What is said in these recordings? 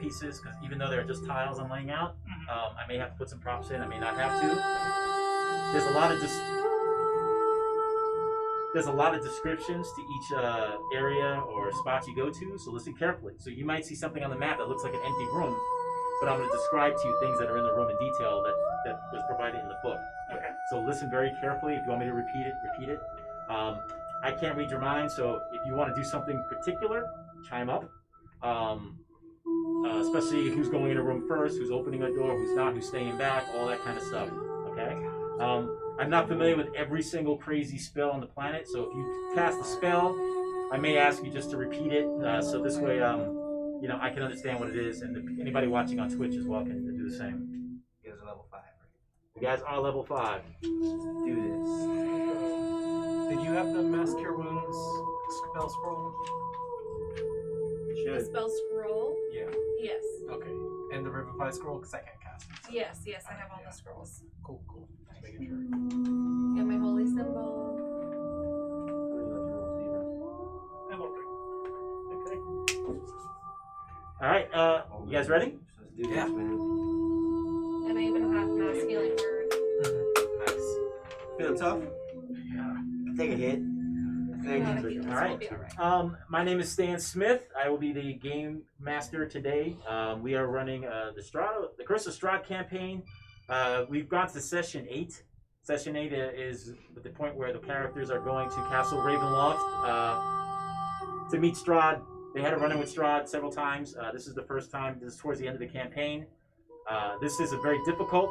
pieces, because even though they're just tiles I'm laying out, I may have to put some props in. I may not have to. There's a lot of descriptions to each area or spot you go to, so listen carefully. So you might see something on the map that looks like an empty room, but I'm going to describe to you things that are in the room in detail that was provided in the book. Okay. So listen very carefully. If you want me to repeat it. I can't read your mind, so if you want to do something particular, chime up. Especially who's going in a room first, who's opening a door, who's not, who's staying back, all that kind of stuff. Okay? I'm not familiar with every single crazy spell on the planet, so if you cast a spell, I may ask you just to repeat it, so this way, I can understand what it is, and anybody watching on Twitch as well can do the same. You guys are level 5, right? You guys are level 5. Do this. Did you have the Mass Cure Wounds spell scroll? The spell scroll? Yeah. Yes. Okay. And the Revivify scroll, because I can't cast it. Yes, I have all the scrolls. Cool. Just making sure. Got my holy symbol. Okay. All right. You guys ready? Let's do this, man. And I even have mass healing word. Nice. Feeling tough? Yeah. Take a hit. All right. My name is Stan Smith. I will be the game master today. We are running the Curse of Strahd campaign. We've gone to session 8. Session 8 is at the point where the characters are going to Castle Ravenloft to meet Strahd. They had a run-in with Strahd several times. This is the first time. This is towards the end of the campaign. This is a very difficult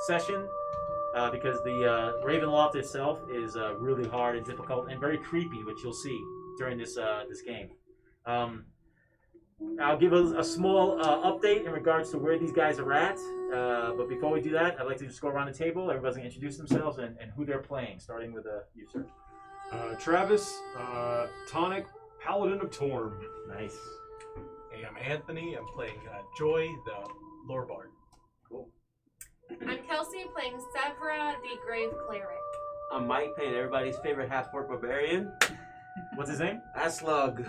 session. Because the Ravenloft itself is really hard and difficult and very creepy, which you'll see during this game. I'll give a small update in regards to where these guys are at. But before we do that, I'd like to just go around the table. Everybody's going to introduce themselves and who they're playing, starting with you, sir. Travis, Tonic, Paladin of Torm. Nice. Hey, I'm Anthony. I'm playing Joy, the Lore Bard. Cool. I'm Kelsey playing Sevra, the Grave Cleric. I'm Mike, playing everybody's favorite half-orc barbarian. What's his name? Aslug.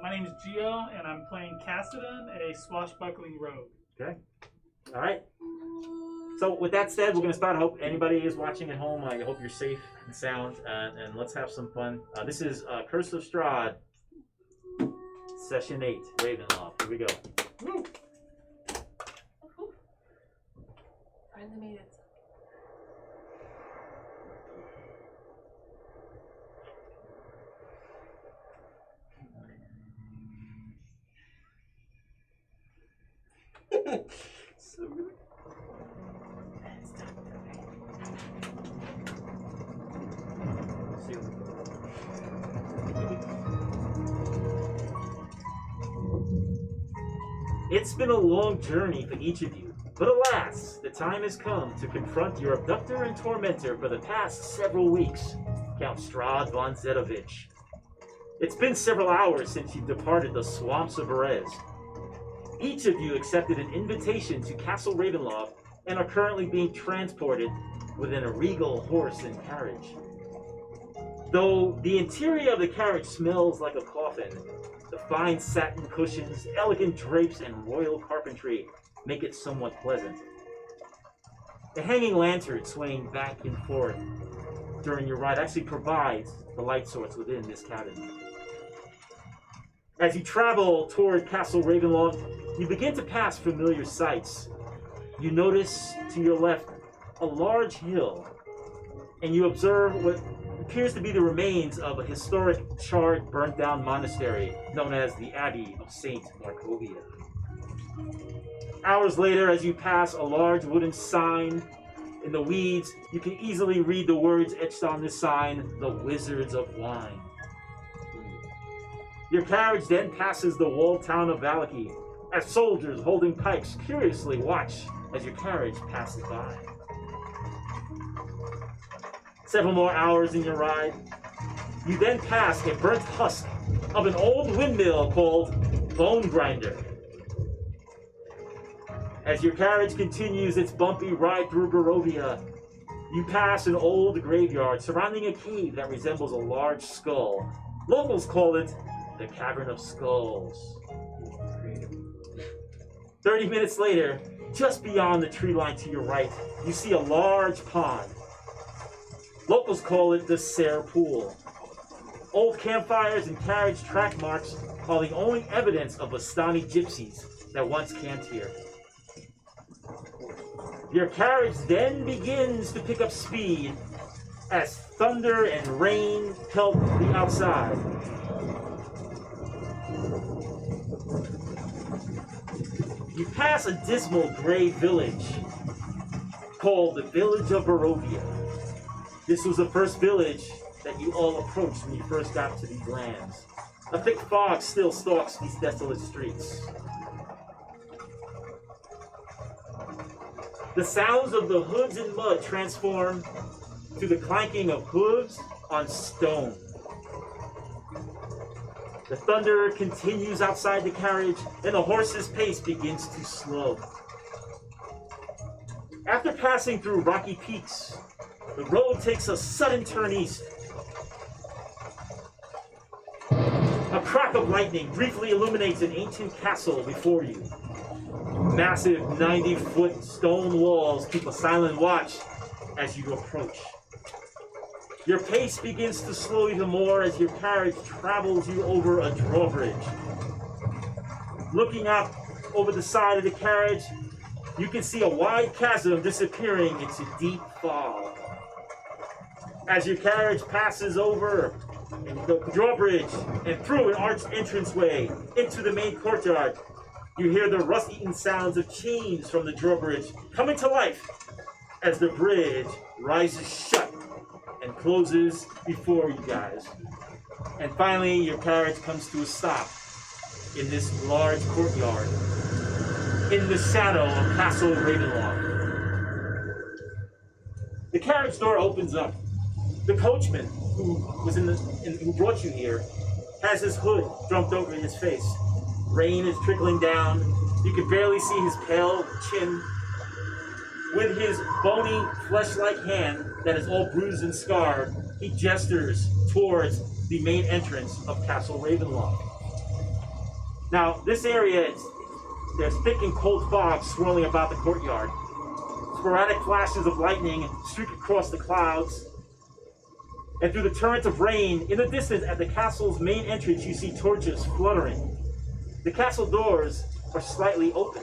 My name is Gio, and I'm playing Cassidon, a swashbuckling rogue. Okay. All right. So with that said, we're going to start. I hope anybody is watching at home. I hope you're safe and sound, and let's have some fun. This is Curse of Strahd, Session 8, Ravenloft. Here we go. Woo. Finally made it. So good. It's been a long journey for each of you, but alas, the time has come to confront your abductor and tormentor for the past several weeks, Count Strahd von Zedovich. It's been several hours since you departed the swamps of Erez. Each of you accepted an invitation to Castle Ravenloft and are currently being transported within a regal horse and carriage. Though the interior of the carriage smells like a coffin, the fine satin cushions, elegant drapes, and royal carpentry make it somewhat pleasant. The hanging lantern swaying back and forth during your ride actually provides the light source within this cabin. As you travel toward Castle Ravenloft, you begin to pass familiar sights. You notice to your left a large hill, and you observe what appears to be the remains of a historic, charred, burnt-down monastery known as the Abbey of St. Markovia. Hours later, as you pass a large wooden sign in the weeds, you can easily read the words etched on this sign, "The Wizards of Wine." Your carriage then passes the walled town of Valaki, as soldiers holding pikes curiously watch as your carriage passes by. Several more hours in your ride, you then pass a burnt husk of an old windmill called Bone Grinder. As your carriage continues its bumpy ride through Barovia, you pass an old graveyard surrounding a cave that resembles a large skull. Locals call it the Cavern of Skulls. 30 minutes later, just beyond the tree line to your right, you see a large pond. Locals call it the Sare Pool. Old campfires and carriage track marks are the only evidence of Bastani gypsies that once camped here. Your carriage then begins to pick up speed as thunder and rain pelt the outside. You pass a dismal gray village called the Village of Barovia. This was the first village that you all approached when you first got to these lands. A thick fog still stalks these desolate streets. The sounds of the hooves and mud transform to the clanking of hooves on stone. The thunder continues outside the carriage, and the horse's pace begins to slow. After passing through rocky peaks, the road takes a sudden turn east. A crack of lightning briefly illuminates an ancient castle before you. Massive 90-foot stone walls keep a silent watch as you approach. Your pace begins to slow even more as your carriage travels you over a drawbridge. Looking up over the side of the carriage, you can see a wide chasm disappearing into deep fog. As your carriage passes over the drawbridge and through an arched entranceway into the main courtyard, you hear the rust-eaten sounds of chains from the drawbridge coming to life as the bridge rises shut and closes before you guys. And finally, your carriage comes to a stop in this large courtyard in the shadow of Castle Ravenloft. The carriage door opens up. The coachman who brought you here has his hood draped over his face. Rain is trickling down. You can barely see his pale chin. With his bony, flesh-like hand that is all bruised and scarred, he gestures towards the main entrance of Castle Ravenloft. Now, this area, there's thick and cold fog swirling about the courtyard. Sporadic flashes of lightning streak across the clouds. And through the torrent of rain, in the distance at the castle's main entrance, you see torches fluttering. The castle doors are slightly open.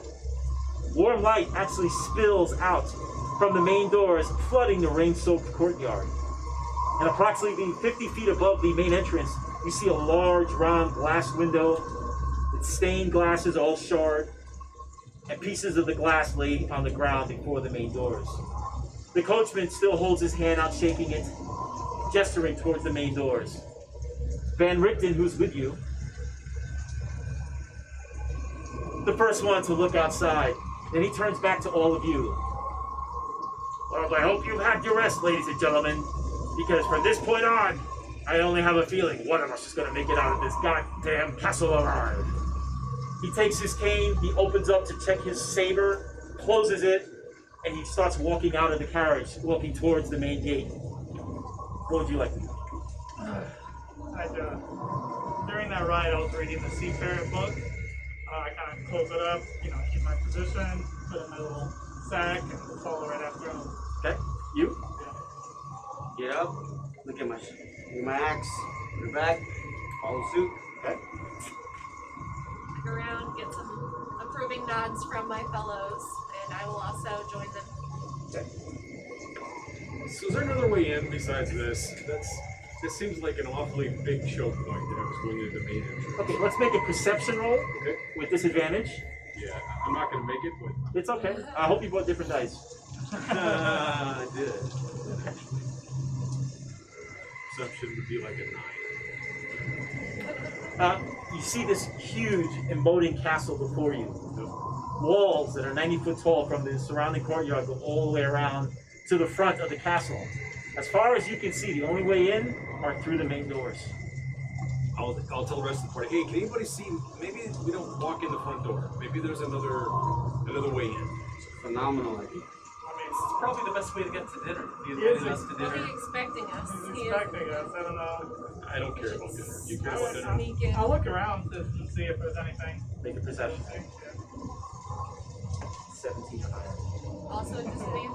Warm light actually spills out from the main doors, flooding the rain-soaked courtyard. And approximately 50 feet above the main entrance, you see a large round glass window. Its stained glass is all shard, and pieces of the glass lay on the ground before the main doors. The coachman still holds his hand out, shaking it, gesturing towards the main doors. Van Richten, who's with you, the first one to look outside. Then he turns back to all of you. Well, I hope you've had your rest, ladies and gentlemen, because from this point on, I only have a feeling one of us is going to make it out of this goddamn castle alive. He takes his cane, he opens up to check his saber, closes it, and he starts walking out of the carriage, walking towards the main gate. What would you like to do? During that ride, I was reading the Seafarer book. I kind of close it up, keep my position, put it in my little sack, and follow right after him. Okay, you? Yeah. Get up, look at my axe, put it back, follow suit. Okay. Look around, get some approving nods from my fellows, and I will also join them. Okay. So is there another way in besides this? This seems like an awfully big choke point that I was going into the main entrance. Okay, let's make a perception roll Okay. with disadvantage. Yeah, I'm not going to make it, but... It's okay. I hope you brought different dice. I did. Perception would be like a 9. You see this huge emoting castle before you. Walls that are 90 foot tall from the surrounding courtyard go all the way around to the front of the castle. As far as you can see, the only way in are through the main doors. I'll tell the rest of the party, hey, can anybody see, maybe we don't walk in the front door. Maybe there's another way in. Phenomenal idea. I mean, it's probably the best way to get to dinner. He Is invited us to What are dinner. you expecting us? He's expecting us. I don't know. I don't care about dinner. You care I about would dinner? Sneak in. I'll look around to see if there's anything. Make a perception. Yeah. 18 or higher. Also a disadvantage.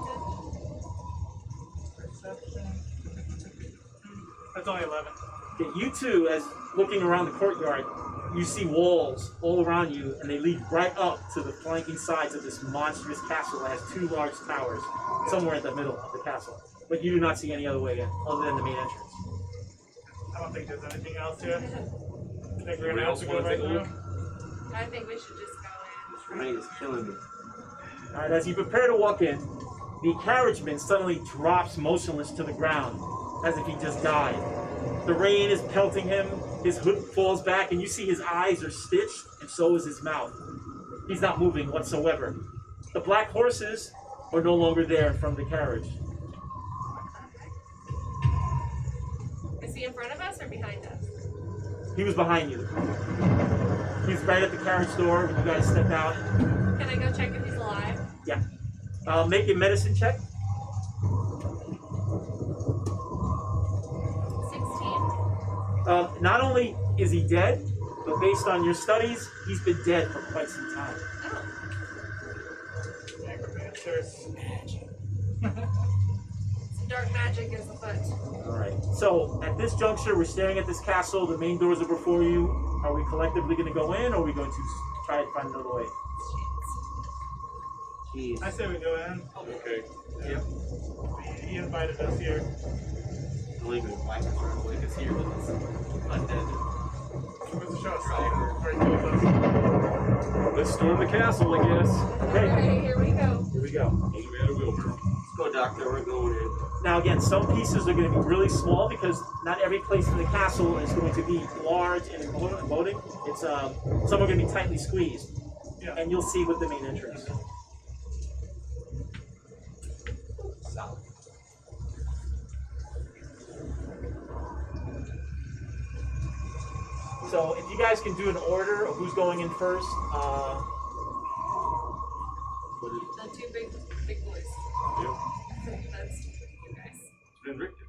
Perception. That's only 11. Okay, you two, as looking around the courtyard, you see walls all around you, and they lead right up to the flanking sides of this monstrous castle that has 2 large towers somewhere in the middle of the castle. But you do not see any other way in, other than the main entrance. I don't think there's anything else here. I think we're Anybody gonna have else to go want to right take a look? now. I think we should just go This rain is killing me. All right, as you prepare to walk in, the carriageman suddenly drops motionless to the ground, as if he just died. The rain is pelting him, his hood falls back, and you see his eyes are stitched, and so is his mouth. He's not moving whatsoever. The black horses are no longer there from the carriage. in. Is he in front of us or behind us? He was behind you. He's right at the carriage door when you guys step out. Can I go check if he's alive? Yeah. Make a medicine check. 16. Not only is he dead, but based on your studies, he's been dead for quite some time. Oh. Necromancers. Some dark magic is afoot. Alright. So, at this juncture, we're staring at this castle. The main doors are before you. Are we collectively going to go in, or are we going to try to find another way? Jeez. I say we go in. Okay. Yep. He invited us here. Believe me, why can trying to wake us here with this undead. Where's the shot striker? Or he goes us. Let's storm the castle, I guess. Okay. Alright, here we go. Here we go. We had a wheelbarrow. Let's go, Doctor. We're going in. Now, again, some pieces are going to be really small because not every place in the castle is going to be large and imposing. It's some are going to be tightly squeezed, Yeah. and you'll see with the main entrance. Solid. So, if you guys can do an order of who's going in first, What is The 2 big boys. Yep. That's you guys. It's been Richter.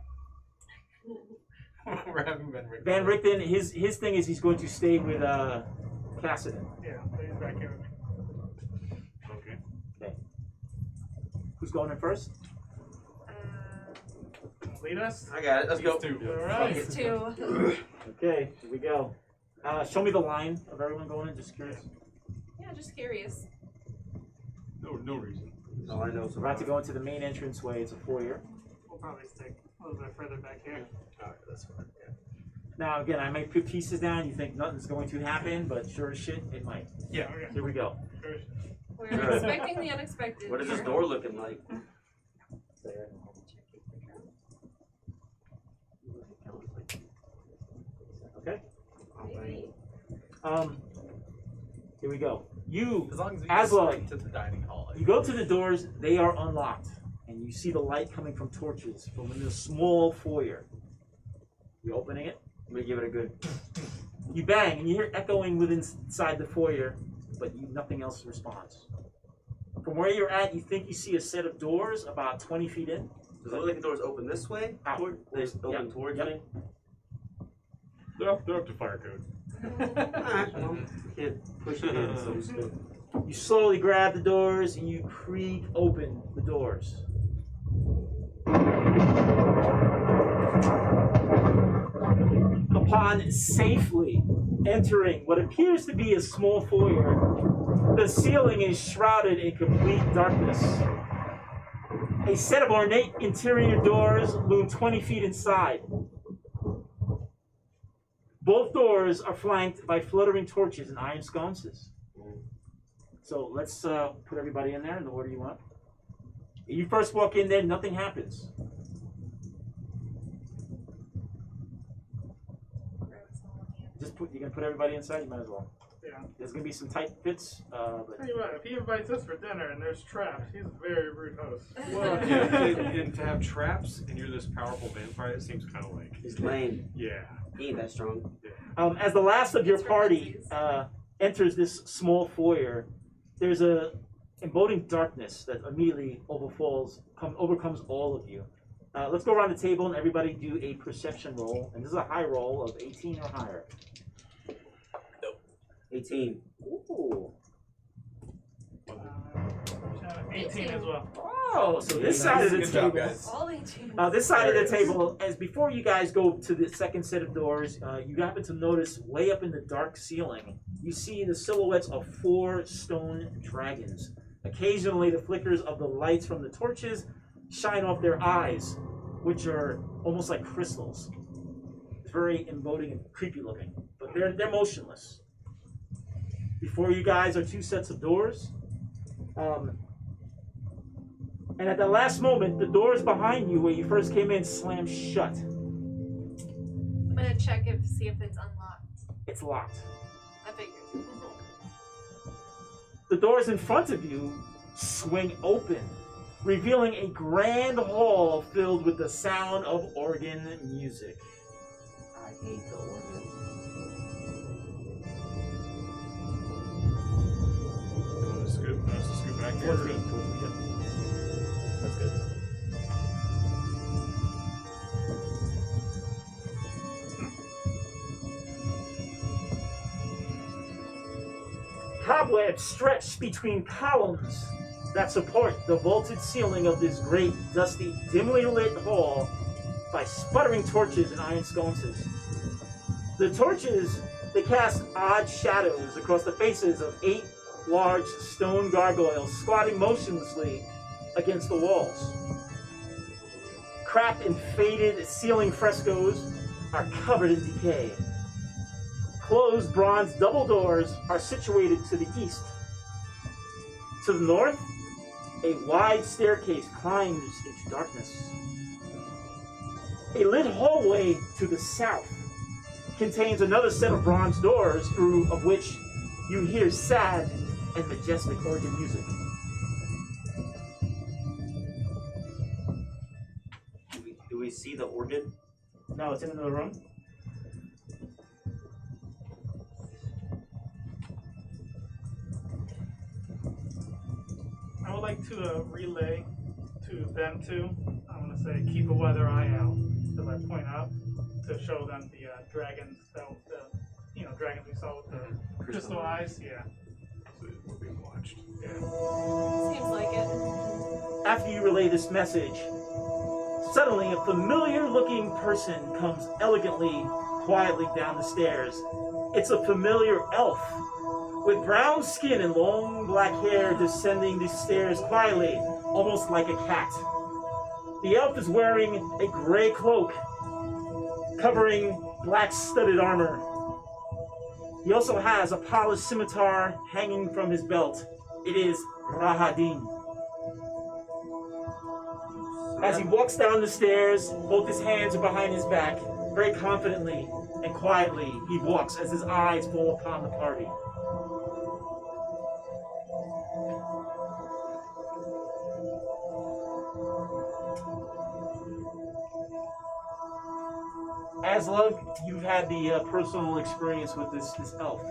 We're having been Rick. Van Richten, his thing is he's going to stay with Cassidy. Yeah, he's back here with me. Okay. Okay. Who's going in first? Lead us? I got it. Let's go. Alright. These 2. Okay, here we go. Show me the line of everyone going in, just curious. Yeah, just curious. No reason. That's all I know. So we're about to go into the main entrance way. It's a foyer. We'll probably stick a little bit further back here. Alright, that's fine. Yeah. Now, again, I might put pieces down. You think nothing's going to happen, but sure as shit, it might. Yeah, okay. Here we go. We're Alright. expecting the unexpected. What is this here. door looking like? Okay. Maybe. Here we go. You, As long as we As go well. straight to the dining hall. you go to the doors. They are unlocked, and you see the light coming from torches from in a small foyer. You opening it. Let me give it a good. You bang, and you hear echoing within inside the foyer, but nothing else responds. From where you're at, you think you see a set of doors about 20 feet in. Does it look like the doors open this way? Out. They open Yep. towards Yep. me? They're up to fire code. Alright, well, can't push it in, so just go. You slowly grab the doors and you creak open the doors. Upon safely entering what appears to be a small foyer, the ceiling is shrouded in complete darkness. A set of ornate interior doors loom 20 feet inside. Both doors are flanked by fluttering torches and iron sconces. So let's put everybody in there in the order you want. You first walk in there, nothing happens. You can put everybody inside. You might as well. Yeah. There's gonna be some tight fits, but Tell you what, if he invites us for dinner and there's traps, he's a very rude host. Well, yeah, and to have traps and you're this powerful vampire, it seems kind of like. He's lame. Yeah. He ain't that strong. as the last of your It's for party funsies. enters this small foyer, there's a emboldening darkness that immediately overcomes all of you. Let's go around the table and everybody do a perception roll, and this is a high roll of 18 or higher. 18. Ooh. 18 as well. Oh, so this side of the Good job, table. guys. All 18. This side of There the it is. table, as before you guys go to the second set of doors, you happen to notice way up in the dark ceiling, you see the silhouettes of 4 stone dragons. Occasionally, the flickers of the lights from the torches shine off their eyes, which are almost like crystals. It's very emoting and creepy looking, but they're motionless. Before you guys are 2 sets of doors. And at the last moment, the doors behind you where you first came in slam shut. I'm gonna check see if it's unlocked. It's locked. I figured. The doors in front of you swing open, revealing a grand hall filled with the sound of organ music. I hate the organ. You want to scoot back here? Towards me, yeah. That's good. Cobwebs stretch between columns that support the vaulted ceiling of this great, dusty, dimly lit hall by sputtering torches and iron sconces. The torches, they cast odd shadows across the faces of 8 large stone gargoyles squatting motionlessly against the walls. Cracked and faded ceiling frescoes are covered in decay. Closed bronze double doors are situated to the east. To the north, a wide staircase climbs into darkness. A lit hallway to the south contains another set of bronze doors through of which you hear sad and majestic organ music. Do we see the organ? No, it's in another room. I would like to relay to them too. I'm gonna say keep a weather eye out as I point out to show them the dragons dragons we saw with the crystal eyes. Yeah. So we're being watched. Yeah. Seems like it. After you relay this message, suddenly a familiar-looking person comes elegantly, quietly down the stairs. It's a familiar elf with brown skin and long black hair descending the stairs quietly, almost like a cat. The elf is wearing a gray cloak covering black studded armor. He also has a polished scimitar hanging from his belt. It is Rahadin. As he walks down the stairs, both his hands are behind his back, very confidently and quietly he walks as his eyes fall upon the party. Aslug, you've had the personal experience with this elf.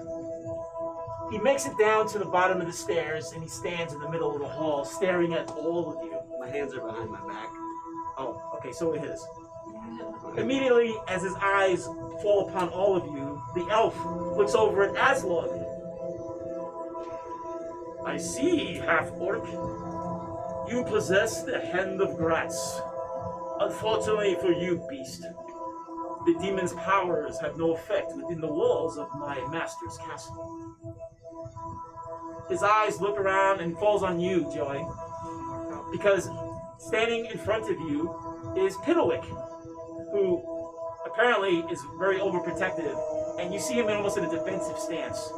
He makes it down to the bottom of the stairs and he stands in the middle of the hall staring at all of you. My hands are behind my back. Oh, okay, so it is. Immediately, as his eyes fall upon all of you, the elf looks over at Aslug. I see, half-orc. You possess the Hand of Gratz. Unfortunately for you, beast, the demon's powers have no effect within the walls of my master's castle. His eyes look around and falls on you, Joey, because standing in front of you is Piddlewick, who apparently is very overprotective, and you see him almost in a defensive stance.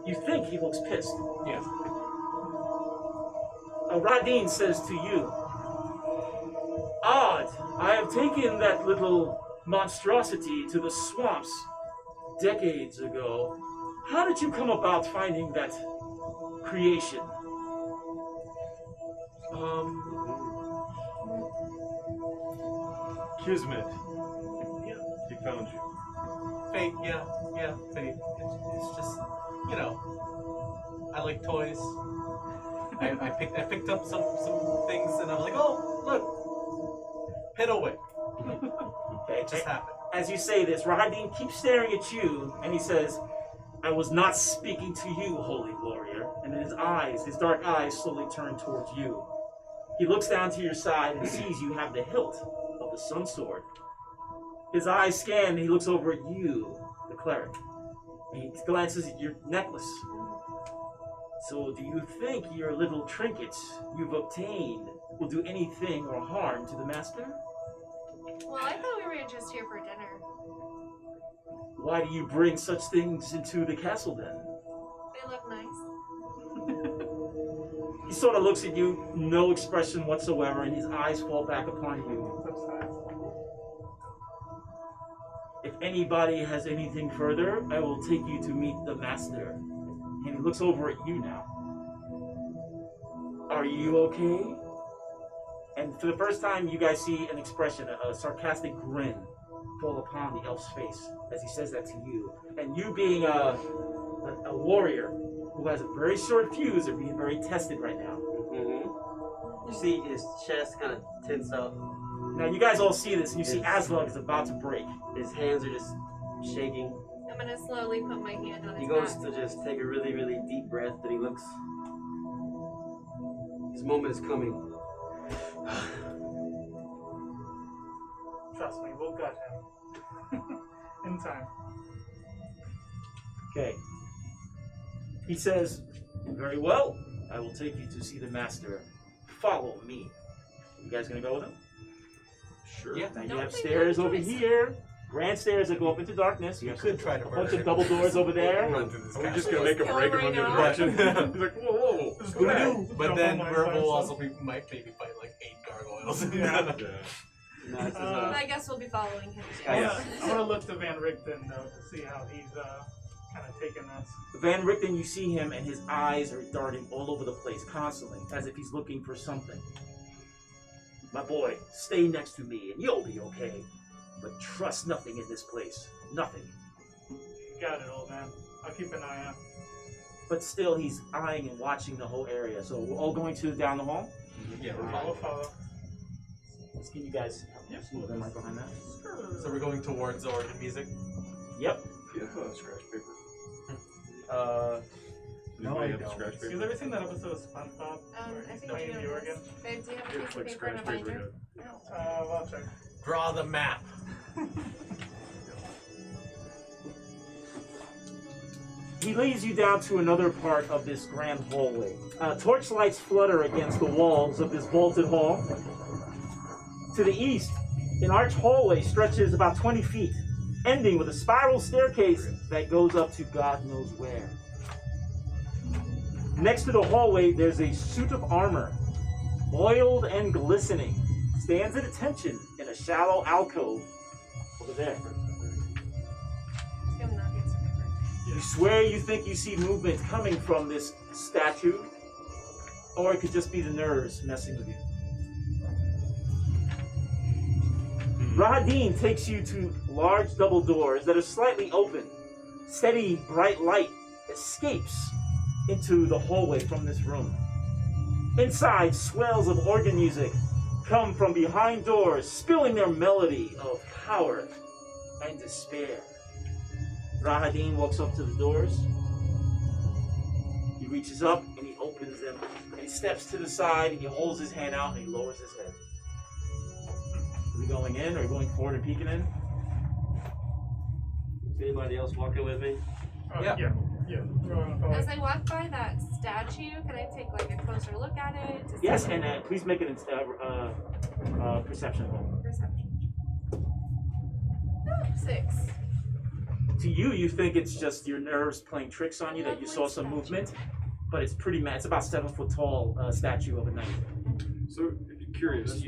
You think he looks pissed. Yeah. Radin says to you, Odd, I have taken that little monstrosity to the swamps decades ago. How did you come about finding that creation? Kismet. Yeah. He found you. Fate, yeah, fate. It's just, I like toys. I picked up some things and I'm like, oh, look, Piddlewick. Okay, It just happened. as you say this, Rahadin keeps staring at you, and he says, I was not speaking to you, holy warrior. And then his dark eyes slowly turn towards you. He looks down to your side and sees you have the hilt of the sun sword. His eyes scan and he looks over at you, the cleric. And he glances at your necklace. So do you think your little trinkets you've obtained will do anything or harm to the master? Well, I thought we were just here for dinner. Why do you bring such things into the castle then? They look nice. He sort of looks at you, no expression whatsoever, and his eyes fall back upon you. If anybody has anything further, I will take you to meet the master. And he looks over at you now. Are you okay? And for the first time, you guys see an expression, a sarcastic grin fall upon the elf's face as he says that to you. And you being a warrior who has a very short fuse are being very tested right now. Mm-hmm. You see his chest kind of tense up. Now you guys all see this, and you see Aslug is about to break. His hands are just shaking. I'm gonna slowly put my hand on He his goes back. to just take a really, really deep breath, and he looks. His moment is coming. Trust me, we'll gut him. In time. Okay. He says, very well, I will take you to see the master. Follow me. You guys gonna go with him? Sure. Yeah. Now you Don't have think stairs we have over a choice. here. Grand stairs that go up into darkness. You You have could try to a murder bunch of him. double doors over there. Run through this Are we just castle. gonna make a Kill break and right run the now. direction? He's like, whoa, whoa. Just Go go back. back. But Jump then on my Verb will bicycle. also might maybe fight like 8 gargoyles. Yeah. Yeah. No, this is, I guess we'll be following him. I'm gonna look to Van Richten though to see how he's kind of taking this. Van Richten, you see him, and his eyes are darting all over the place constantly, as if he's looking for something. My boy, stay next to me, and you'll be okay. But trust nothing in this place. Nothing. Got it, old man. I'll keep an eye out. But still, he's eyeing and watching the whole area. So we're all going down the hall. Yeah, we're Follow, fine. follow. Let's get you guys. Yep. Move them right behind that. So we're going towards organ music. Yep. Do you have a scratch paper? No, Anybody I have a don't. scratch You paper? guys ever seen that episode of SpongeBob? where I he's think playing you the know organ? this. Babe, do you have a Yeah, piece it's of like paper and a scratch paper. binder? Yeah. I'll check. Draw the map. He leads you down to another part of this grand hallway. Torchlights flutter against the walls of this vaulted hall. To the east, an arched hallway stretches about 20 feet, ending with a spiral staircase that goes up to God knows where. Next to the hallway, there's a suit of armor, oiled and glistening, stands at attention in a shallow alcove over there. Let's give him that piece of paper. You swear you think you see movement coming from this statue, or it could just be the nerves messing with you. Rahadin takes you to large double doors that are slightly open. Steady, bright light escapes into the hallway from this room. Inside, swells of organ music come from behind doors, spilling their melody of power and despair. Rahadin walks up to the doors. He reaches up and he opens them. And he steps to the side and he holds his hand out and he lowers his head. Are we going in or going forward and peeking in? Is anybody else walking with me? Yeah. Yeah. We're gonna follow. As I walk by that statue, can I take like a closer look at it? To see Yes, and please make an perception roll. perception. 6. To you, you think it's just your nerves playing tricks on you, that you saw some movement, but it's pretty mad. It's about 7 foot tall statue of a knight. So, curious,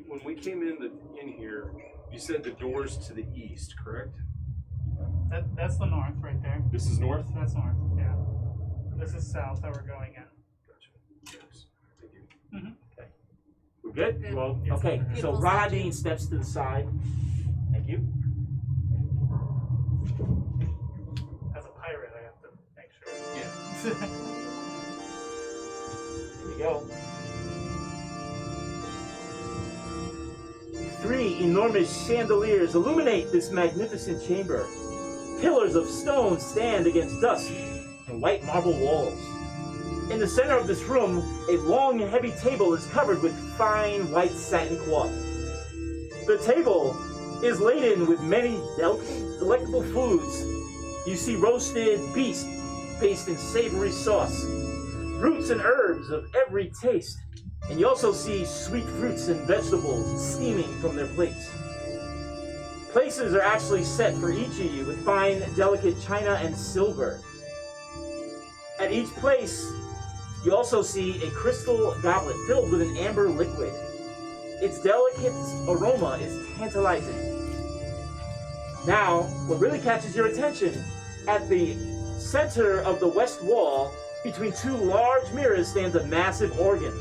when we came in here, you said the doors to the east, correct? That's the north right there. This is north? That's north, yeah. This is south that we're going in. Gotcha. Yes. Thank you. We're good? Good. Well, Yes. okay. So Beautiful Rahadin steps to the side. Thank you. As a pirate, I have to make sure. Yeah. Here we go. 3 enormous chandeliers illuminate this magnificent chamber. Pillars of stone stand against dusk and white marble walls. In the center of this room, a long and heavy table is covered with fine white satin cloth. The table is laden with many delectable foods. You see roasted beef based in savory sauce, roots and herbs of every taste, and you also see sweet fruits and vegetables steaming from their plates. Places are actually set for each of you with fine, delicate china and silver. At each place, you also see a crystal goblet filled with an amber liquid. Its delicate aroma is tantalizing. Now, what really catches your attention, at the center of the west wall, between two large mirrors, stands a massive organ.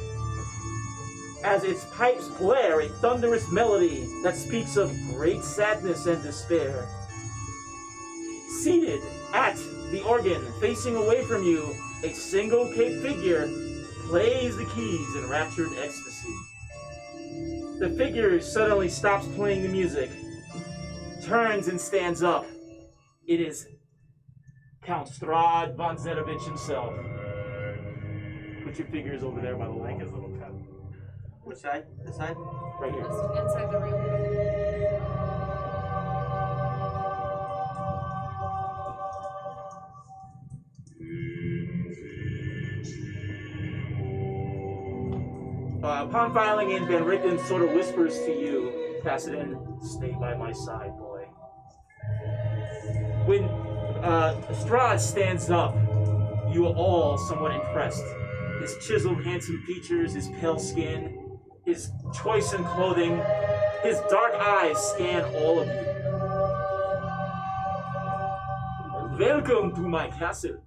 As its pipes blare a thunderous melody that speaks of great sadness and despair. Seated at the organ, facing away from you, a single caped figure plays the keys in raptured ecstasy. The figure suddenly stops playing the music, turns and stands up. It is Count Strahd von Zerovich himself. Put your fingers over there by the Like wall. his little pet. Which side? This side? Right here. Just inside the room. Upon filing in, Van Richten sort of whispers to you, Cassidy, stay by my side, boy. When Strahd stands up, you are all somewhat impressed. His chiseled, handsome features, his pale skin, his choice in clothing, his dark eyes scan all of you. Welcome to my castle.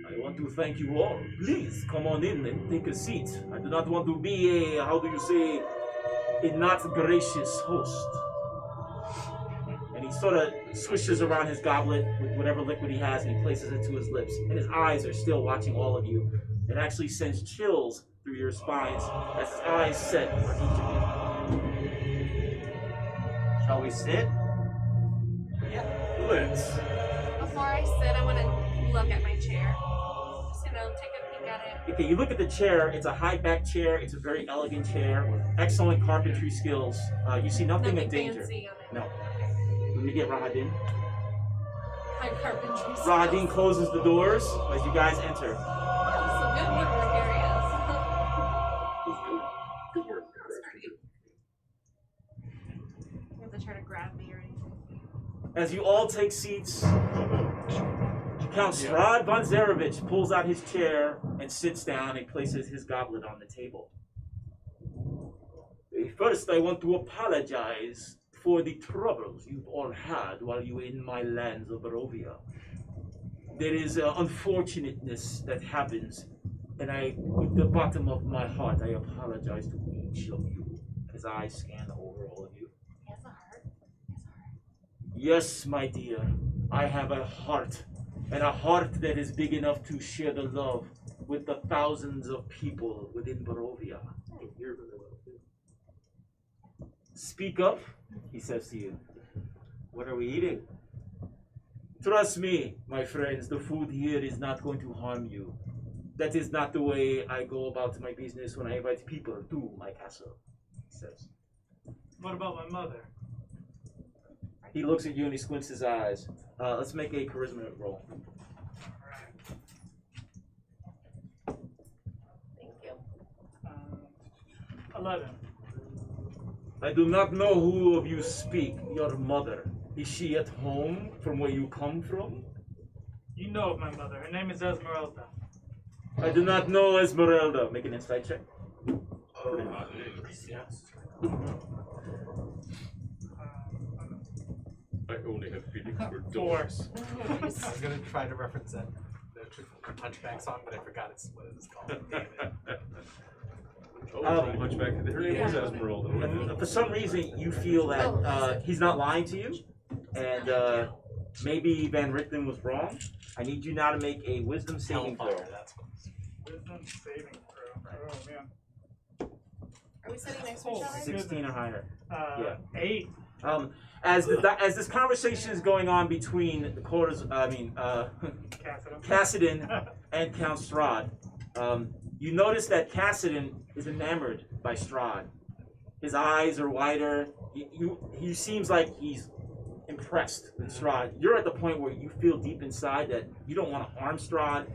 I want to thank you all. Please come on in and take a seat. I do not want to be a, how do you say, a not gracious host. And he sort of swishes around his goblet with whatever liquid he has and he places it to his lips. And his eyes are still watching all of you. It actually sends chills through your spines as his eyes set on each of you. Shall we sit? Let's. Before I sit, I want to look at my chair. Just, take a peek at it. Okay, you look at the chair. It's a high-back chair. It's a very elegant chair with excellent carpentry skills. You see nothing of danger. Fancy on it. No. Let me get Rahadin. High carpentry skills. Rahadin closes the doors as you guys enter. Yeah, some good woodwork areas. Good work. You have to try to grab me or anything. As you all take seats, Count Strahd von Zerovich pulls out his chair and sits down and places his goblet on the table. First, I want to apologize for the troubles you've all had while you were in my lands of Barovia. There is unfortunateness that happens, and with the bottom of my heart, I apologize to each of you as I scan over all of you. He has a heart. Yes, my dear, I have a heart, and a heart that is big enough to share the love with the thousands of people within Barovia. Speak up, he says to you. What are we eating? Trust me, my friends, the food here is not going to harm you. That is not the way I go about my business when I invite people to my castle, he says. What about my mother? He looks at you and he squints his eyes. Let's make a charisma roll. Thank you. 11. I do not know who of you speak. Your mother. Is she at home from where you come from? You know of my mother. Her name is Esmeralda. I do not know Esmeralda. Make an insight check. I only have feelings for 4. dogs. I was gonna try to reference that the Hunchback song, but I forgot what it's called. Damn it. From Hunchback. Her name was Esmeralda. For some reason, you feel that he's not lying to you, and maybe Van Richten was wrong. I need you now to make a wisdom saving throw. Hellfire, that's what it's. Wisdom saving throw. Oh, man. Are we sitting next to each other? 16 or higher. Yeah. 8. As this conversation is going on between the Cassidy and Count Strahd, You notice that Cassidy is enamored by Strahd. His eyes are wider. He seems like he's impressed with Strahd. You're at the point where you feel deep inside that you don't want to harm Strahd.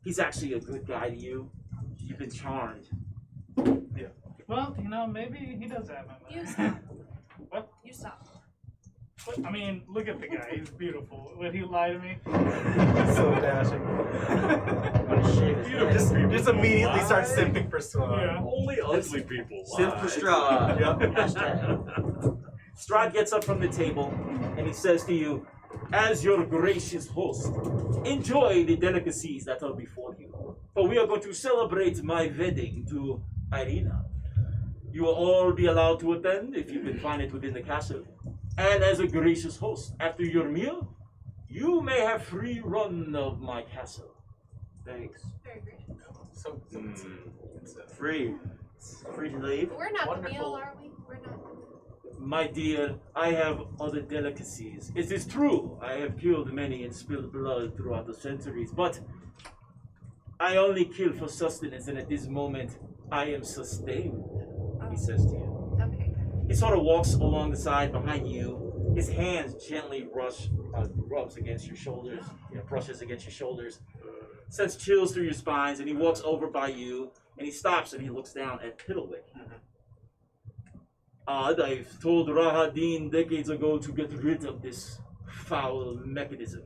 He's actually a good guy to you. You've been charmed. Well, maybe he does have him. You stop. What? You stop. What? I mean, look at the guy. He's beautiful. Would he lie to me? So dashing. Just immediately start simping for Strahd. Yeah. Only ugly people lie. Simp for Strahd. Yep. Hashtag. Strahd gets up from the table and he says to you, as your gracious host, enjoy the delicacies that are before you. For we are going to celebrate my wedding to Irina. You will all be allowed to attend if you can find it within the castle. And as a gracious host, after your meal, you may have free run of my castle. Thanks. Very great. So it's Free. Free to leave. We're not the Wonderful. meal, are we? We're not. My dear, I have other delicacies. It is true, I have killed many and spilled blood throughout the centuries, but I only kill for sustenance, and at this moment, I am sustained, he says to you. Okay. He sort of walks along the side behind you. His hands gently rubs against your shoulders, brushes against your shoulders, sends chills through your spines, and he walks over by you, and he stops and he looks down at Piddlewick. I've told Rahadin decades ago to get rid of this foul mechanism.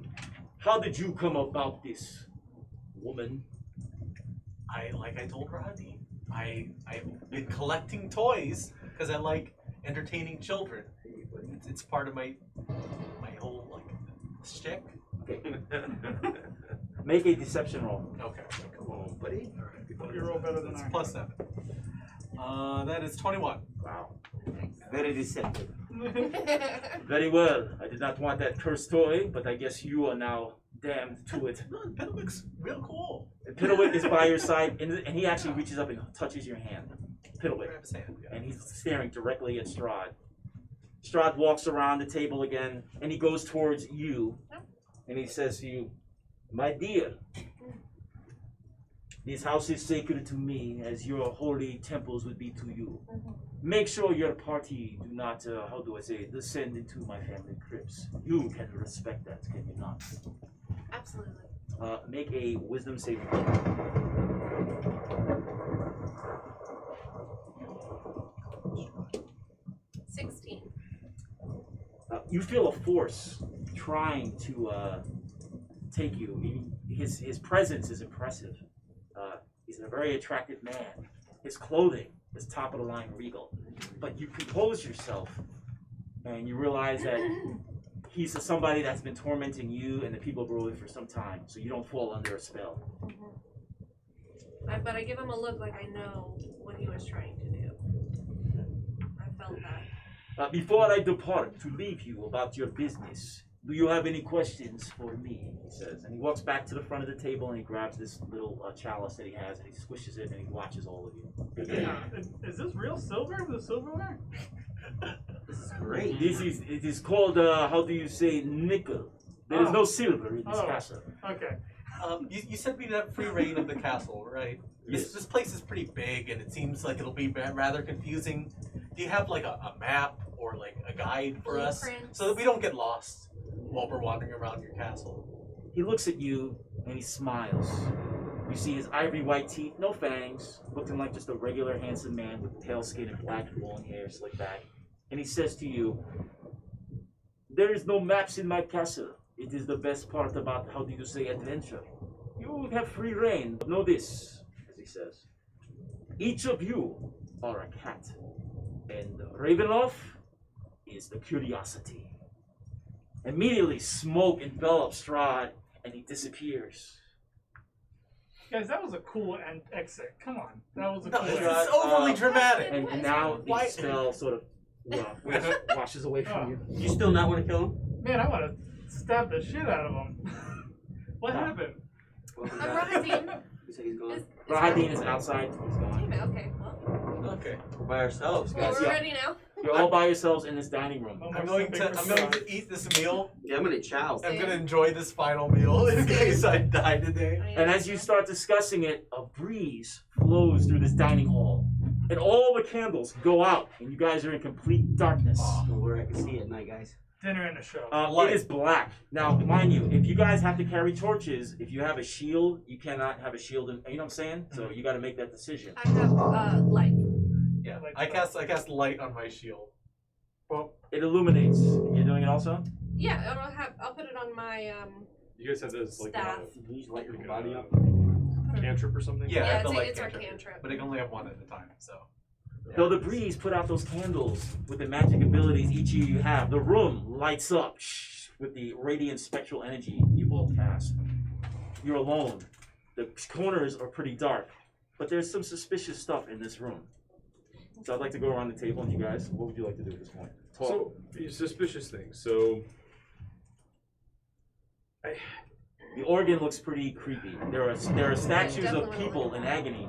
How did you come about this, woman? Like I told Rahadin, I've been collecting toys because I like entertaining children. It's part of my whole shtick. Okay. Make a deception roll. Okay. Come on, buddy. You roll better than It's I. plus 7. That is 21. Wow. Very deceptive. Very well. I did not want that cursed toy, but I guess you are now damned to it. Piddlewick's real cool. Piddlewick is by your side, and he actually reaches up and touches your hand. Piddlewick. Grab his hand. Yeah. And he's staring directly at Strahd. Strahd walks around the table again, and he goes towards you, and he says to you, my dear, this house is sacred to me as your holy temples would be to you. Make sure your party do not, descend into my family crypts. You can respect that, can you not? Absolutely. Make a wisdom saving throw. 16. You feel a force trying to take you. I mean, his presence is impressive. He's a very attractive man. His clothing is top of the line regal. But you compose yourself and you realize that he's somebody that's been tormenting you and the people of Broly for some time, so you don't fall under a spell. But I give him a look like I know what he was trying to do. I felt that. Before I depart to leave you about your business, do you have any questions for me? He says, and he walks back to the front of the table and he grabs this little chalice that he has and he squishes it and he watches all of you. Yeah. Is this real silver? The silverware? This is great. It is called nickel. There is no silver in this castle. Okay. You said we'd have free reign of the castle, right? Yes. This place is pretty big, and it seems like it'll be rather confusing. Do you have like a map or like a guide for us Blueprints. so that we don't get lost while we're wandering around your castle? He looks at you and he smiles. You see his ivory white teeth, no fangs, looking like just a regular handsome man with pale skin and black long hair slicked back. And he says to you, there is no maps in my castle. It is the best part about, adventure. You will have free reign, but know this, as he says. Each of you are a cat, and Ravenloft is the curiosity. Immediately, smoke envelops Strahd, and he disappears. Guys, that was a cool exit. Come on. That was a No, cool it's exit. overly dramatic. And now the Why- spell sort of washes away from you. You still not want to kill him? Man, I want to stab the shit out of him. What happened? Welcome I'm back. Rahadin. You say he's gone? Rahadin is outside. He's gone. Damn it, okay. Well, Okay. We're by ourselves, well guys. we're ready now. You're all by yourselves in this dining room. I'm going to eat this meal. Yeah, I'm gonna chow. I'm gonna enjoy this final meal in case I die today. And as you start discussing it, a breeze flows through this dining hall. And all the candles go out, and you guys are in complete darkness. Don't worry, I can see at night, guys. Dinner and a show. It is black. Now, mind you, if you guys have to carry torches, if you have a shield, you cannot have a shield. You know what I'm saying? So you got to make that decision. I have light. Yeah, I cast light on my shield. Well, it illuminates. You're doing it also? Yeah, I'll put it on my You guys have this like staff. You just light your body up. cantrip or something? Yeah, I have the light it's our cantrip, cantrip. but I can only have one at a time. So. Though the breeze put out those candles with the magic abilities each of you have, the room lights up with the radiant spectral energy you both cast. You're alone. The corners are pretty dark, but there's some suspicious stuff in this room. So I'd like to go around the table and you guys, what would you like to do at this point? Talk. So, suspicious things. So, The organ looks pretty creepy. There are statues of people in agony,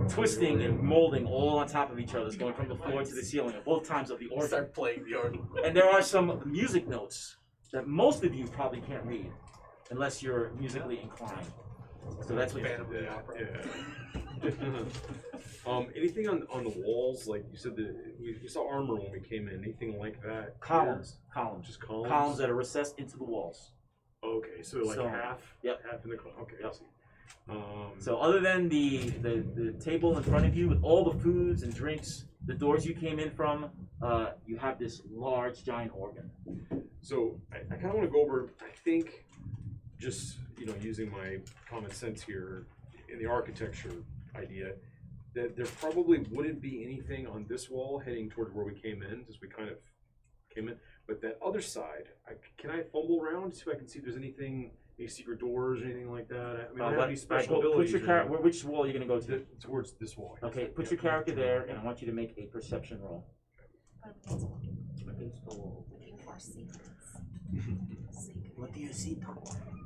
twisting and molding all on top of each other, going from the floor to the ceiling at both times of the organ. Start playing the organ. And there are some music notes that most of you probably can't read unless you're musically inclined. So that's what Fan of the opera. Anything on the walls? Like you said, we saw armor when we came in. Anything like that? columns, Just columns. columns that are recessed into the walls. Okay, so like half. Yep. Half in the column. Okay. Yep. I see. So other than the table in front of you with all the foods and drinks, the doors you came in from, you have this large giant organ. So I kind of want to go over. I think just using my common sense here in the architecture idea, that there probably wouldn't be anything on this wall heading toward where we came in, as we kind of came in. But that other side, can I fumble around see if I can see if there's anything, any secret doors or anything like that? I mean, I have any special abilities. Which wall are you going to go to? Towards this wall. Okay, put your character there, and I want you to make a perception roll. Looking for secrets. What do you see, Tom?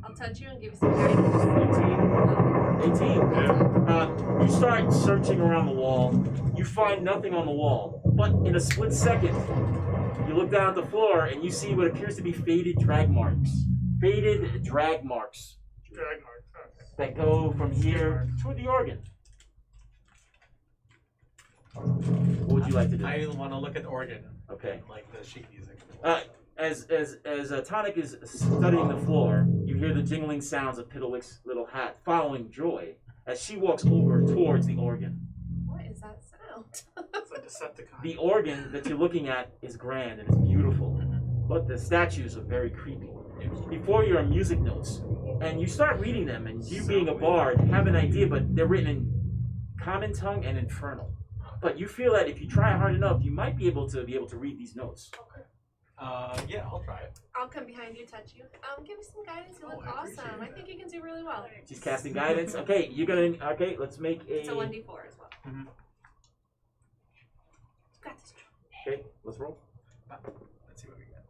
I'll touch you and give you some guidance. 18. Yeah. You start searching around the wall. You find nothing on the wall, but in a split second, you look down at the floor and you see what appears to be faded drag marks. Faded drag marks Drag marks. that go from here toward the organ. What would you like to do? I want to look at the organ. Okay. Like the sheet music. As Tonic is studying the floor, you hear the jingling sounds of Piddlewick's little hat following Joy as she walks over towards the organ. What is that sound? It's a Decepticon. The organ that you're looking at is grand and it's beautiful, but the statues are very creepy. Before you are music notes, and you start reading them, and you being a bard have an idea, but they're written in common tongue and infernal. But you feel that if you try hard enough, you might be able to read these notes. Yeah, I'll try it. I'll come behind you, touch you. Give me some guidance. You look awesome. I think you can do really well. She's casting guidance. Okay, let's make a. It's a 1d4 as well. Mm-hmm. You got this. Okay, let's roll. Let's see what we get.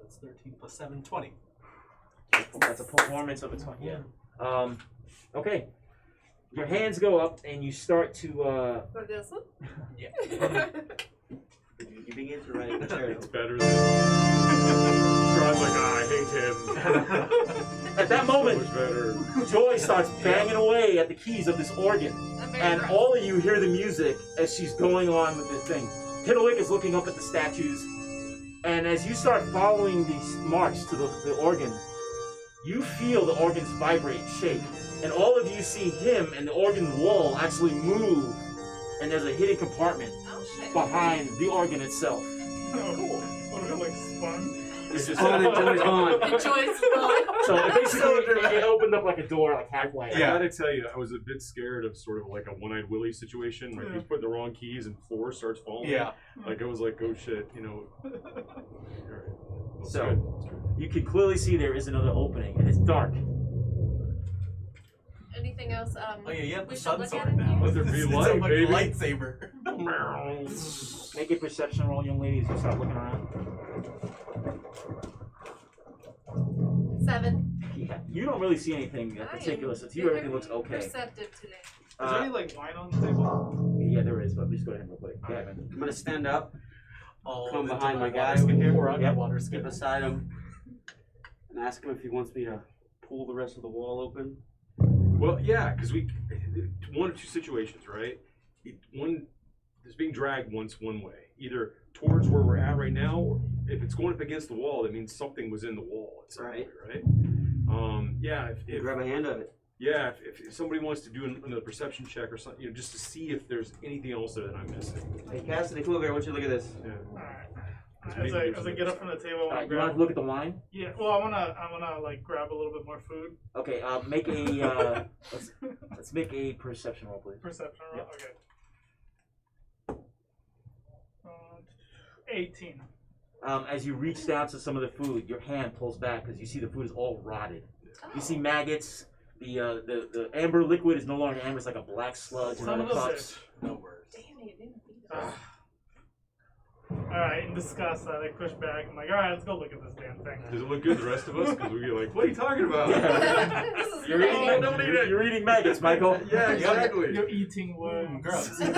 That's 13 plus 7, 20. That's a performance of a 20. Yeah. Okay. Your hands go up and you start to. For this one? Yeah. You begin to write the It's better than. Strahd's like, I hate him. At that moment, So much better. Joy starts banging away at the keys of this organ. I'm very And impressed. all of you hear the music as she's going on with the thing. Piddlewick is looking up at the statues, and as you start following these marks to the organ, you feel the organs vibrate, shake, and all of you see him and the organ wall actually move, and there's a hidden compartment Oh shit. behind the organ itself. Oh, cool. What if it like spun? It's just on and Joey's gone. The choice is gone. so it basically it opened up like a door, like halfway. I gotta tell you, I was a bit scared of sort of like a one-eyed Willie situation. Like Yeah. he's putting the wrong keys and floor starts falling. Yeah. Like I was like, oh shit, Alright. That's So- good. That's good. You can clearly see there is another opening, and it's dark. Anything else? Oh yeah, you have We the should sun look sword at it now. here? Let there be It's light, like baby. lightsaber. Make a perception roll, young ladies. You start looking around. 7. Yeah, you don't really see anything in I am particular, so to you everything looks very okay. Perceptive today. Is there any like wine on the table? Yeah, Yeah, there is, but we just go ahead real quick. Yeah, man. I'm gonna stand up, Oh, come into behind my water guy skin. over here. Pour out your Yep. water get skin. beside him, and ask him if he wants me to pull the rest of the wall open. Well, yeah, because one of two situations, right? One is being dragged one way, either towards where we're at right now, or if it's going up against the wall, that means something was in the wall at some Right. point, right? Yeah, if Grab a hand of it. yeah, if somebody wants to do another perception check or something, just to see if there's anything else there that I'm missing. Hey, Cassidy, come over here. I want you to look at this. Yeah. Alright. Maybe As I get up from the table, I wanna You want grab. to look at the wine? Yeah. Well, I wanna like grab a little bit more food. Okay, make a let's make a perception roll, please. Perception roll. Yep. Okay. 18. As you reach down to some of the food, your hand pulls back because you see the food is all rotted. You see maggots. The amber liquid is no longer amber; it's like a black sludge in Son the of a cups. bitch. No words. Damn, you didn't beat Ah. us. Alright, in disgust, I like push back. I'm like, alright, let's go look at this damn thing. Does it look good to the rest of us? Because we'd be like, what are you talking about? This is You're great. eating, don't eat it. you're eating maggots, Michael. Yeah, exactly. You're eating worms. Gross. You're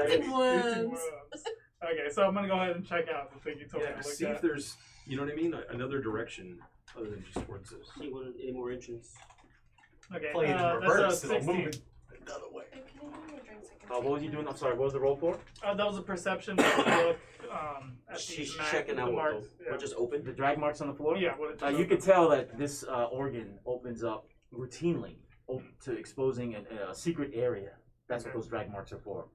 Eating eating worms. worms. Okay, so I'm gonna go ahead and check out the thing you told me Yeah, to look see at. if there's, you know what I mean, another direction other than just towards this. See what any more entrance. Okay, Play it in that's reverse. a It'll 16. move it the other way. Hey, can I give you a drink so I can What see? was you doing? I'm sorry. What was the roll for? That was a perception to look at She's the checking out what marks. what just opened. The drag marks on the floor. Yeah, what it just You can opened. tell that this organ opens up routinely to exposing a secret area. That's what Okay. those drag marks are for.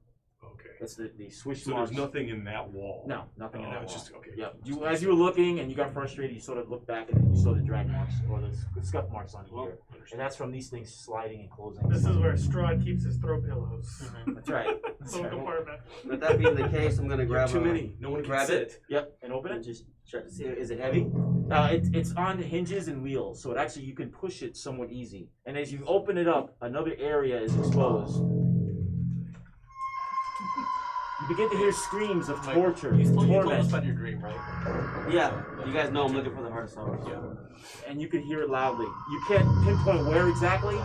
Okay. It's the swish So marks. there's nothing in that wall? No, nothing in Oh, that it's wall. just, okay. Yeah. As you were looking and you got frustrated, you sort of looked back and then you saw the drag marks or the scuff marks on Well, here. And that's from these things sliding and closing. This is where Strahd keeps his throw pillows. That's right. That's Little right. compartment. With that being the case, I'm gonna You grab have too many. No one can grab it. sit. Yep. And open and it. just try to see. Is it heavy? It's on hinges and wheels, so it actually you can push it somewhat easy. And as you open it up, another area is exposed. You begin to hear screams of Mike, torture, You told us torment, about your dream, right? Yeah. You guys know I'm looking for the heart of sorrows. Yeah. and you can hear it loudly. You can't pinpoint where exactly,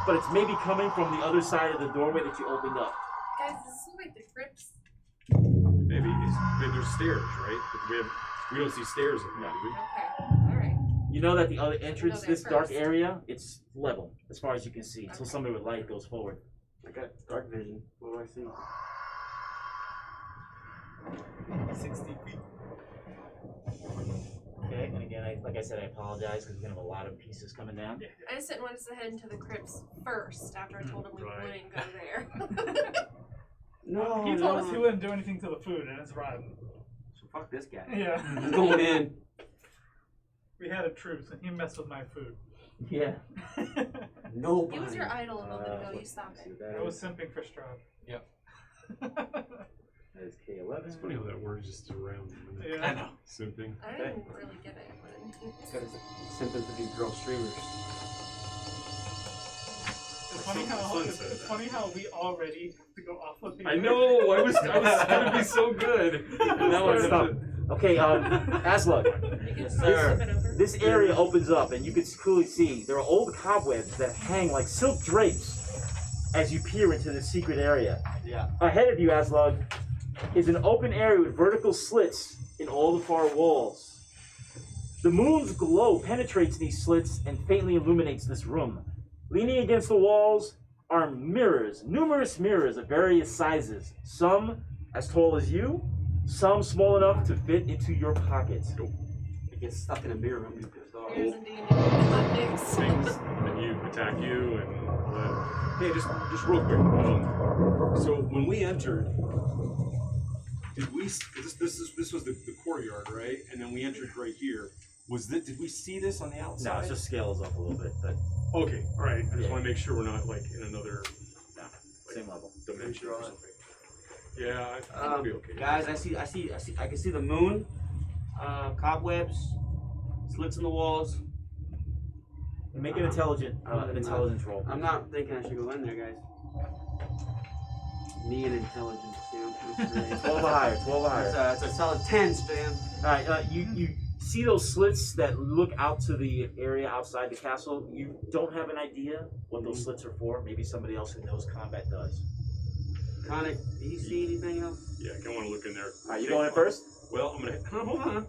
but it's maybe coming from the other side of the doorway that you opened up. Guys, this is like the crypts. Maybe there's stairs, right? But we don't see stairs in there, do we? Okay. Alright. You know that the other entrance, that this dark first. area, it's level as far as you can see until somebody with light goes forward. I got dark vision. What do I see? 60 feet. Okay, and again, like I said, I apologize because we're gonna have a lot of pieces coming down. I just didn't want us to head into the crypts first after I told him we Right. wouldn't go there. No. He told us he wouldn't do anything to the food, and it's rotten. So fuck this guy. Yeah. I'm going in. We had a truce, and he messed with my food. Yeah. Nobody. He was your idol a moment ago. You let's stopped see it. what I that was is. simping for Strahd. Yep. That is K11. It's funny how that word is just around. Yeah. I know. Simping. I didn't really get it. But Simping for these girl streamers. It's funny how we already have to go off of the. I know. I was gonna be so good. And now I Stop. have to. Okay, Aslug, you can Yes, probably sir. flip it over. this area opens up and you can clearly see there are old cobwebs that hang like silk drapes as you peer into this secret area. Yeah. Ahead of you, Aslug, is an open area with vertical slits in all the far walls. The moon's glow penetrates these slits and faintly illuminates this room. Leaning against the walls are mirrors, numerous mirrors of various sizes, some as tall as you, some small enough to fit into your pockets. I get stuck in a mirror. I'm pissed off. Here's Indeed. Mix. Things and you attack you and all that. Hey, just real quick. So when we entered, did we? This was the courtyard, right? And then we entered right here. Did we see this on the outside? No, it just scales up a little bit, but Okay, all right. I just Yeah. want to make sure we're not like in another same level. dimension or something. Yeah, I'll be okay. Guys, I can see the moon, cobwebs, slits in the walls. Make an intelligence roll. I'm not thinking I should go in there, guys. Me and intelligence, Stan. 12 or higher, 12 or higher. It's a solid 10, Stan. Alright, you see those slits that look out to the area outside the castle. You don't have an idea what those slits are for. Maybe somebody else who knows combat does. Conic, do you see anything else? Yeah, I want to look in there. Alright, you going in first? Well, I'm gonna hold on.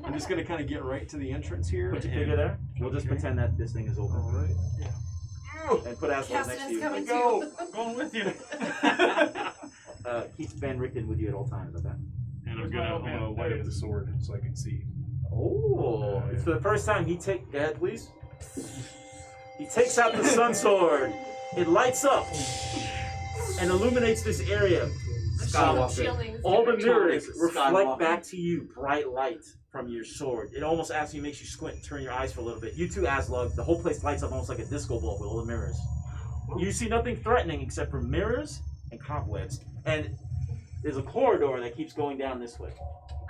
I'm just gonna kind of get right to the entrance here. Put your figure there. We'll just pretend that this thing is open. All right. And put Aslan next to Caston is you. coming Go. too. I'm going with you. Keep Van Richten with you at all times, okay? And I'm Where's my gonna, old man? light There he up the is. sword so I can see. Oh, it's for the first time he take. Go ahead, please. He takes out the sun sword. It lights up and illuminates this area. Skywalker. Chilling. All the mirrors Skywalker. reflect back to you bright light from your sword. It almost actually makes you squint and turn your eyes for a little bit. You too, Aslug. The whole place lights up almost like a disco ball with all the mirrors. You see nothing threatening except for mirrors and cobwebs. And there's a corridor that keeps going down this way.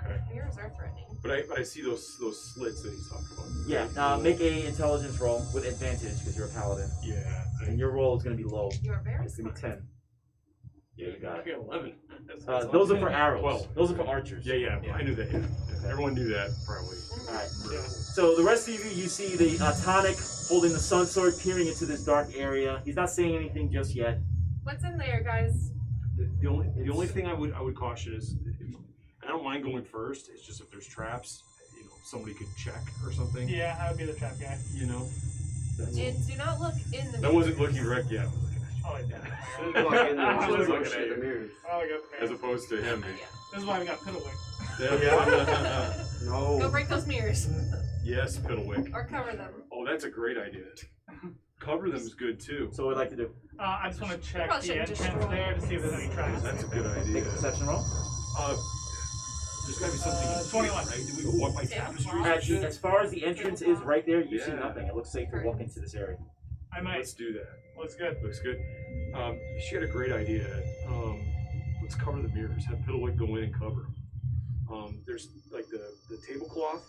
Okay. Mirrors are threatening. But I see those slits that he's talking about. Yeah, make a intelligence roll with advantage because you're a paladin. Yeah. And your roll is going to be low. You are very It's going to be smart. 10. Yeah, you got I it. got 11. Those are for arrows. 12. Those are for archers. Yeah, I knew that. Yeah. Okay. Everyone knew that probably. Alright. Yeah. So the rest of you see the tonic holding the sun sword peering into this dark area. He's not saying anything just yet. What's in there, guys? The only thing I would caution is, I don't mind going first. It's just if there's traps, somebody could check or something. Yeah, I would be the trap guy. That's And do not look in the that wasn't looking right yet. Oh, yeah. Walk in there. I was Look looking at at the you. mirrors. Oh, I got the As man. opposed to him. This is why we got Piddlewick. Yeah. No. Go break those mirrors. Yes, Piddlewick. Or cover them. Oh, that's a great idea. Cover them is good too. So what I'd like to do. I just want to check Probably the shouldn't entrance destroy there to see if there's any traps. That's a good Make idea. a perception roll. There's gotta be something in 21. here, right? Do we walk by Yeah. tapestries? As far as the entrance is right there, you see Yeah. nothing. It looks safe to walk into this area. I might. Let's do that. Looks good. Looks good. She had a great idea. Let's cover the mirrors. Have Piddlewick go in and cover them. There's like the tablecloth.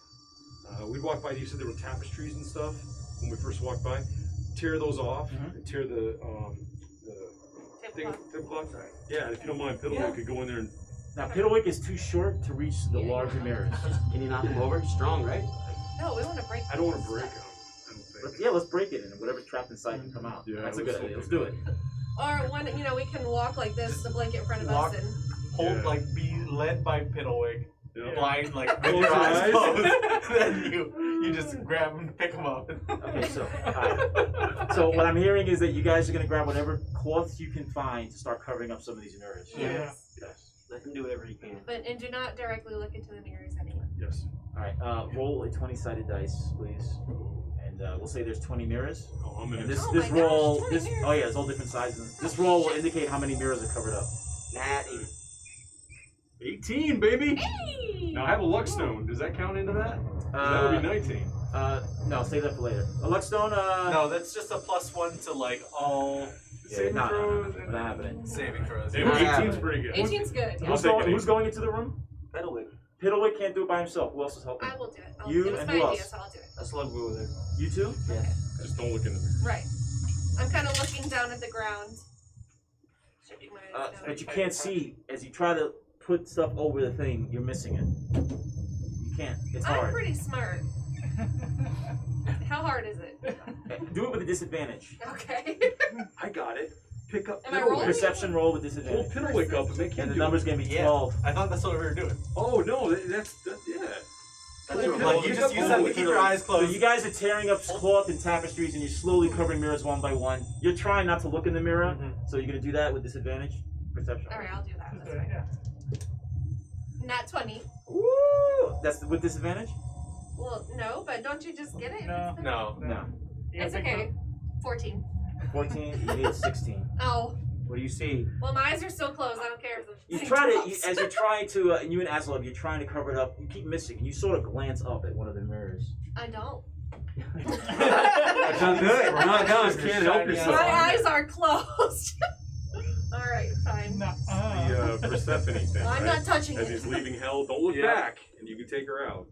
We'd walk by. You said there were tapestries and stuff when we first walked by. Tear those off. Mhm. And tear the thing, tablecloth. Yeah, if you don't mind, Piddlewick could go in there and. Now, Piddlewick is too short to reach the larger mirrors. Can you knock him over? He's strong, right? No, we want to break I don't want to this break up. them. I don't think. Yeah, let's break it, and whatever's trapped inside can come out. Yeah, That's a let's good idea. hope Let's we do it. Or one, we can walk like this, the blanket in front of Walk. us, and Hold be led by Piddlewick. Yeah. Blind, with Close your your eyes eyes. closed. Then you just grab him, pick him up. Okay, so what I'm hearing is that you guys are going to grab whatever cloths you can find to start covering up some of these mirrors. Yeah. Yes. Let him do whatever he can. and do not directly look into the mirrors anyway. Yes. All right. Roll a 20-sided dice, please. And we'll say there's 20 mirrors. Oh, I'm gonna. And this Oh this my gosh, roll, 20 mirrors. oh yeah, it's all different sizes. This roll will indicate how many mirrors are covered up. Natty. 18, baby. Hey! Now I have a luck stone. Does that count into that? That would be 19. No, save that for later. A luckstone. No, that's just a +1 to all Yeah, Saving no, throws. not happening. saving throws. Hey, Not 18's happening. pretty good. 18's good. Yeah. I'll take it. Who's going into the room? Piddlewick. Piddlewick can't do it by himself. Who else is helping? I will do it. You it was and my who idea, else? so I'll do it. That's Slug over there. You two? Yeah. Just don't look in the mirror. Right. I'm kind of looking down at the ground. Shifting my eyes down. But you can't see as you try to put stuff over the thing. You're missing it. You can't. It's I'm hard. pretty smart. How hard is it? Do it with a disadvantage. Okay. I got it. Pick up Am I rolling? Perception roll with Hold disadvantage. Piddlewick up and make him And the do number's it. gonna be Yeah. 12. I thought that's what we were doing. Oh no, that's yeah. That's Pick what up- Like, you pick just up use that to Piddlewick. keep your eyes So closed. you guys are tearing up cloth and tapestries, and you're slowly covering mirrors one by one. You're trying not to look in the mirror, so you're gonna do that with disadvantage. Perception. All right, I'll do that. Just That's do it, fine. yeah. Nat 20. Woo! That's with disadvantage. Well, no, but don't you just get it? No. No. No. You gotta It's pick okay. 14. 14. You need 16. Oh. What do you see? Well, my eyes are still closed. I don't care if the You thing try to, drops. as you're trying to, and you and Aslov, you're trying to cover it up. You keep missing, and you sort of glance up at one of the mirrors. I don't. That's not good. We're not done. Just can't help Shiny yourself. My eyes are closed. All right, fine. No. The Persephone thing. I'm right? not touching As it. he's leaving hell, don't look Yeah. back, and you can take her out.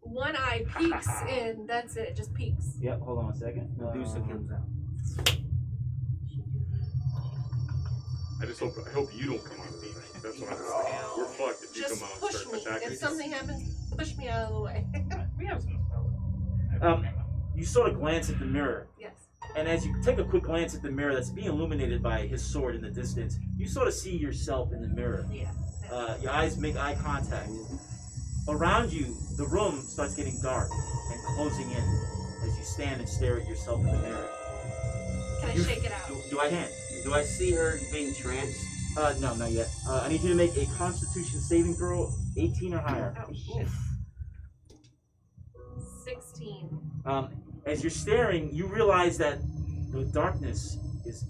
One eye peeks in. That's it. Just peeks. Yep. Hold on one second. Medusa comes out. I hope you don't come out of the thing. That's what I'm saying. We're fucked if you Just come out and push start me. attacking. If something happens, push me out of the way. We have some spells. You sort of glance at the mirror, Yes. And as you take a quick glance at the mirror that's being illuminated by his sword in the distance, you sort of see yourself in the mirror. Yeah. Your eyes make eye contact. Around you, the room starts getting dark and closing in as you stand and stare at yourself in the mirror. Can I You- shake it out? Do I hand? Do I see her being tranced? No, not yet. I need you to make a Constitution saving throw, 18 or higher. Oh shit. 16. As you're staring, you realize that the darkness is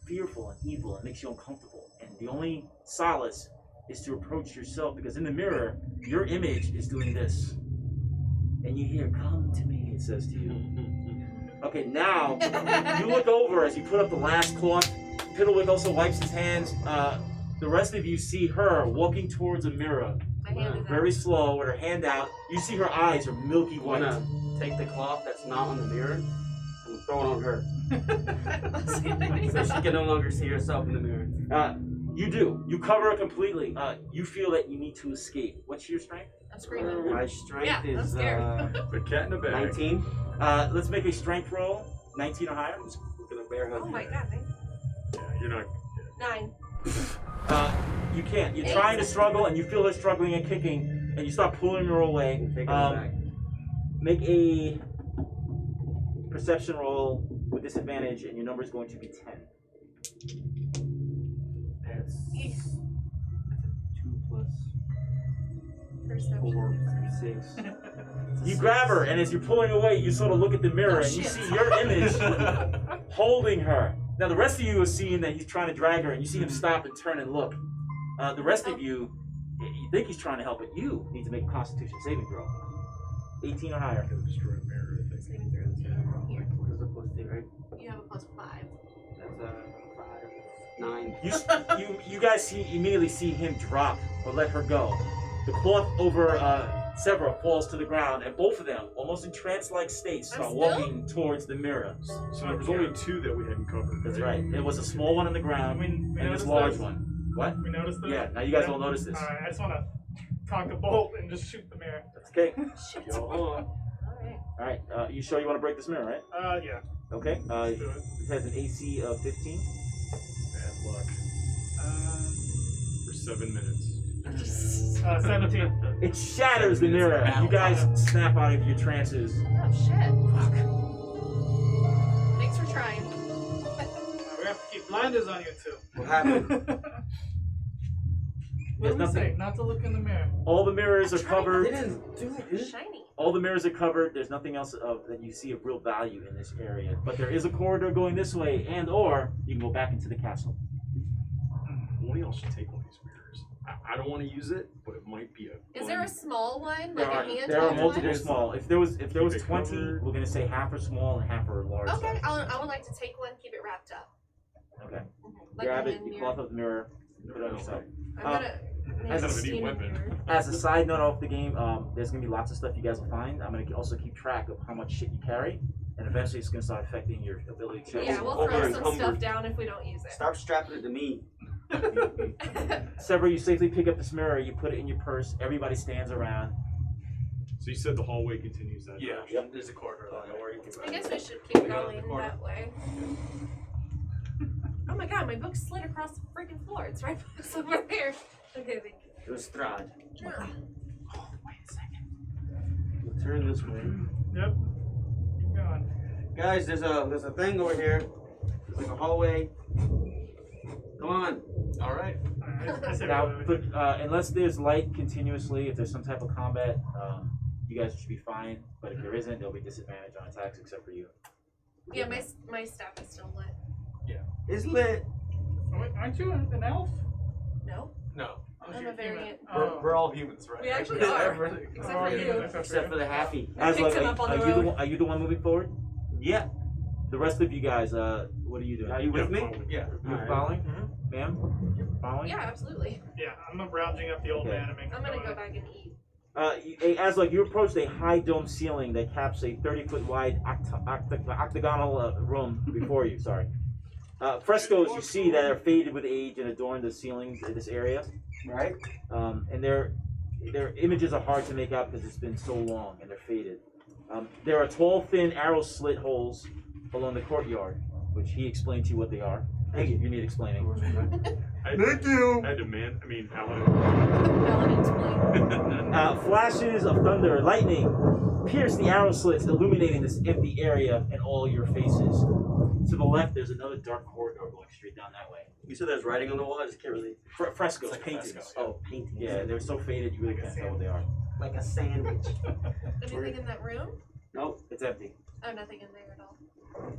fearful and evil and makes you uncomfortable. And the only solace is to approach yourself, because in the mirror, your image is doing this. And you hear, "Come to me," it says to you. Okay, now you look over as you put up the last cloth. Piddlewick also wipes his hands. The rest of you see her walking towards a mirror, My hand is very slow, with her hand out. You see her eyes are milky I'm white. gonna take the cloth that's not on the mirror and throw it on her. So she can no longer see herself in the mirror. You do. You cover her completely. You feel that you need to escape. What's your strength? I'm screaming. My strength Yeah, I'm is scared. The cat in the bag. 19. Let's make a strength roll. 19 or higher. We're gonna bear hug. Oh my god, thanks. Yeah, you're not. 9. You can't. You're trying to struggle, and you feel her struggling and kicking, and you start pulling her away. Take her back. Make a perception roll with disadvantage, and your number is going to be 10. That's Eek. 2 plus Perception. 4, 6. You grab her, and as you're pulling away, you sort of look at the mirror, Oh, and you shit. see your image holding her. Now, the rest of you are seeing that he's trying to drag her, and you see him stop and turn and look. The rest of you think he's trying to help, but you need to make a Constitution saving throw. 18 or higher. Gonna destroy a mirror, I think. Saving throws. Here. What is it supposed to be, right? You have a +5. That's 5, 9. You guys immediately see him drop or let her go. The cloth over Severa falls to the ground, and both of them, almost in trance-like states, start still? walking towards the mirror. So there was only 2 that we hadn't covered. That's right. There was a small one on the ground We and this noticed large this? one. What? We noticed this? Yeah, now you guys all notice this. Alright, I just want to cock a bolt and just shoot the mirror. Okay. Shit. Yo, Alright. Alright, you sure you want to break this mirror, right? Yeah. Okay. Let's do it. This has an AC of 15. Bad luck. For 7 minutes. 17. It shatters the mirror. You guys snap out of your trances. Oh shit. Fuck. Thanks for trying. We have to keep blinders on you too. what happened? What did we nothing. say? Not to look in the mirror. All the mirrors are They covered. didn't do like this. Shiny. All the mirrors are covered. There's nothing else that you see of real value in this area. But there is a corridor going this way, or you can go back into the castle. One of y'all should take one of these mirrors. I don't want to use it, but it might be a. Is there a small one? There Like are, a handheld there are one? multiple small. If there was Keep 20, it covered. we're gonna say half are small and half are large. Okay, size. I would like to take one, keep it wrapped up. Okay. Like Grab a it. hand You mirror. cloth up the mirror. Put it on yourself. I'm gonna make as a a neat steam weapon. mirror. As a side note off the game, there's gonna be lots of stuff you guys will find. I'm gonna also keep track of how much shit you carry, and eventually it's gonna start affecting your ability to. Yeah, we'll Over throw some encumbered. stuff down if we don't use it. Stop strapping it to me. Several, you safely pick up this mirror. You put it in your purse. Everybody stands around. So you said the hallway continues that Yeah, direction? there's a corridor that way. I guess we should keep We got going the corner. that way. Oh my god, my book slid across the freaking floor. It's right it's over there. Okay, thank you. It was Strahd. Yeah. We'll turn this way. Yep. Keep going. Guys, there's a thing over here. There's like a hallway. Come on. All right. Alright, I said Now, wait, wait, wait. unless there's light continuously, if there's some type of combat, you guys should be fine. But if there isn't, there'll be disadvantage on attacks except for you. Yeah, my staff is still lit. It's lit. Oh, wait, aren't you an elf? No? No, Oh, I'm you're a variant. human. we're all humans, right? We actually are. Everything. Except Oh, for you're you. human, Except for the happy. As picked like, him up on the are you road. one? Are you the one moving forward? Yeah. The rest of you guys, what are you doing? Are you with me? Yeah. You Alright. following, ma'am? Following? Yeah, absolutely. Yeah, I'm rounding up the old Okay. man and making I'm gonna going. go back and eat. As like you approach a high dome ceiling that caps a 30-foot wide octagonal room before you. Sorry. Frescoes you see that are faded with age and adorn the ceilings in this area. Right? And their images are hard to make out because it's been so long and they're faded. There are tall, thin arrow slit holes along the courtyard, which he explained to you what they are. Thank you. You need explaining. Thank you. I demand. I mean, Alan. Paladin's blade. Flashes of thunder, lightning pierce the arrow slits, illuminating this empty area and all your faces. To the left, there's another dark corridor going straight down that way. You said there's writing on the wall. I just can't really. Frescoes, It's like a paintings. fresco, Oh, painting. Yeah, they're so faded you really can't tell what they are. Like a sandwich. Anything in that room? Nope. It's empty. Oh, nothing in there at all.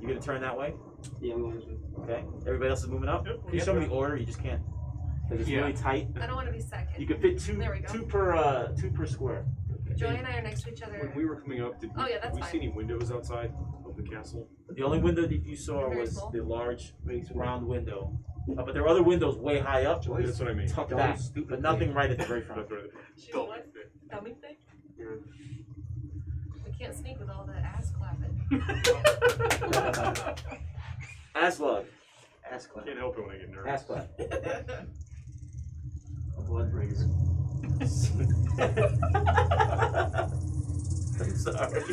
You gonna turn that way? Yeah, I'm going to. Okay. Everybody else is moving up. Yep. Can you show me the order? You just can't. Because it's Yeah. really tight. I don't want to be second. You can fit two, There we go. two per square. Joy and I are next to each other. When we were coming up, did we, Oh, yeah, that's we fine. see any windows outside of the castle? The only window that you saw Very was small. the large round window. But there are other windows way high up, That's what I mean. tucked Don't back, stupid but nothing right at the very front. That's right. She's what? Dummy thing? Yeah. We can't sneak with all the ass clapping. Aslug. Ask what? Can't help it when I get nervous. Ass clap. A blood bringer. I'm sorry.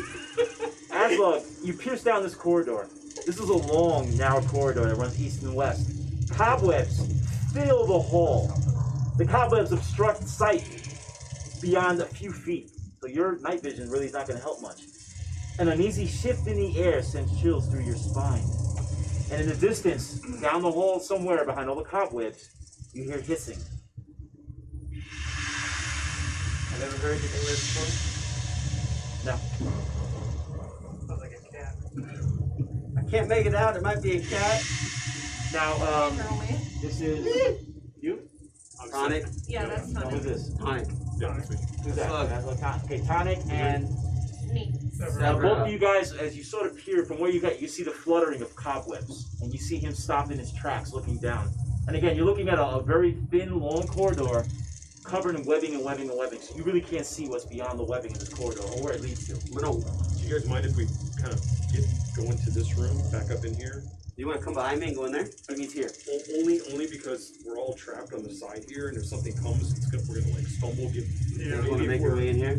Aslug, you pierce down this corridor. This is a long, narrow corridor that runs east and west. Cobwebs fill the hall. The cobwebs obstruct sight beyond a few feet, so your night vision really is not going to help much. An uneasy shift in the air sends chills through your spine. And in the distance, down the hall somewhere behind all the cobwebs, you hear hissing. I've never heard anything like this before. No. Sounds like a cat. I can't make it out. It might be a cat. Now, Girl me. this is you. Tonic. Yeah, that's No, funny. who's this? Tonic. Yeah, that's me. Who's that? Slug. That's what okay, Tonic and Me. now both of you guys, as you sort of peer from where you got, you see the fluttering of cobwebs, and you see him stop in his tracks, looking down. And again, you're looking at a very thin, long corridor, covered in webbing and webbing and webbing. So you really can't see what's beyond the webbing in this corridor or where it leads to. We don't. Do you guys mind if we kind of go into this room, back up in here? Do you want to come behind me and go in there? It means here. Only because we're all trapped on the side here, and if something comes, we're gonna like stumble, get. You guys want to make your way in here?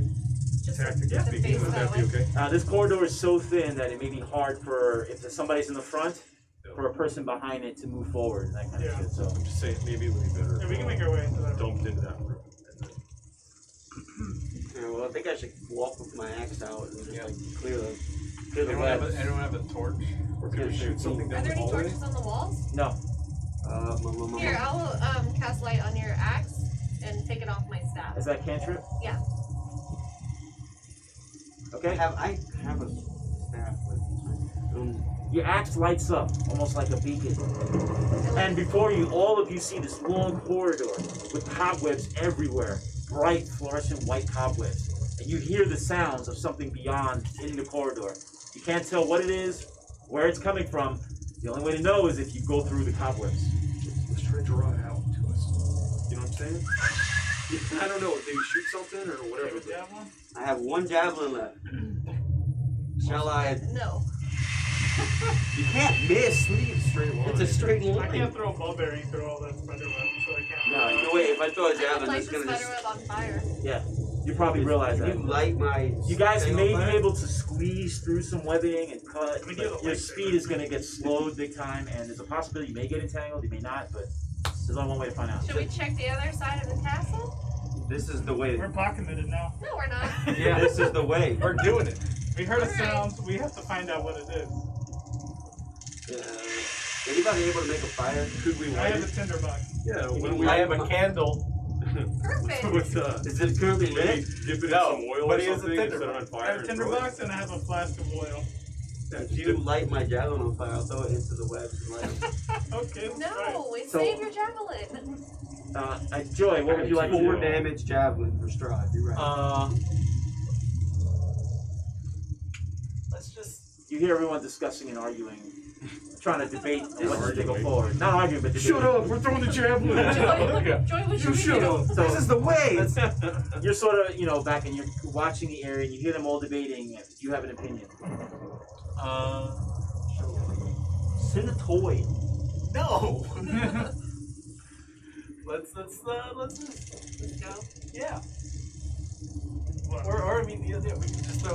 Just Tactically just speaking, face would that that be way. okay? This corridor is so thin that it may be hard for if somebody's in the front, for a person behind it to move forward and that kind of Yeah. shit. So I'm just saying, maybe it would be better. Yeah, we can make our way into that. Dumped into that room. Yeah, well, I think I should walk with my axe out and just Yeah. like clear the Anyone have, webs. anyone have a torch? Or could we shoot something Are down there the any hallway? torches on the walls? no, Here, I'll cast light on your axe and take it off my staff. is that cantrip? Yeah. Okay. I have a staff with Your axe lights up almost like a beacon. And before you, all of you see this long corridor with cobwebs everywhere, bright fluorescent white cobwebs. And you hear the sounds of something beyond in the corridor. You can't tell what it is, where it's coming from. The only way to know is if you go through the cobwebs. Let's try to draw it out to us. You know what I'm saying? I don't know, maybe shoot something or whatever. Okay, that one? I have one javelin left. Shall I? No. You can't miss. Straight line. It's a straight I line. can't throw a bowberry through all that spider web, so I can't. No, wait. If I throw a I would javelin, light it's the gonna spider just. web on fire. You probably realize Can that. you light my? You guys thing may on be fire? able to squeeze through some webbing and cut, Let me but get a your lightsaber. speed is going to get slowed big time, and there's a possibility you may get entangled, you may not, but there's only one way to find out. Should we check the other side of the castle? This is the way. We're pot committed now. No, we're not. Yeah, This is the way. we're doing it. We heard a Alright. sound, we have to find out what it is. Anybody able to make a fire? Could we I light have a it? tinderbox. Yeah, what do we I have a candle. Perfect. with Is it currently maybe lit? dip it in No, some oil but or he has a something and set it tinderbox. on I fire. have a and throw it? tinderbox and I have a flask of oil. Yeah, If just you dip- light my javelin on fire, I'll throw it into the webs and light it. Okay, let's try it. No, we So- save your javelin. Joy, what would you like to 4 do? damage javelin for Strahd. You're right. Let's just. You hear everyone discussing and arguing, trying to debate what to go forward. Not arguing, but debating. Shut up! We're throwing the javelin. Joy, what should You we shut do? up. So- This is the way. You're sort of, back and you're watching the area and you hear them all debating. You have an opinion. Synatoid. No. let's just. Let's go. Yeah. What? Or I mean, yeah, we can just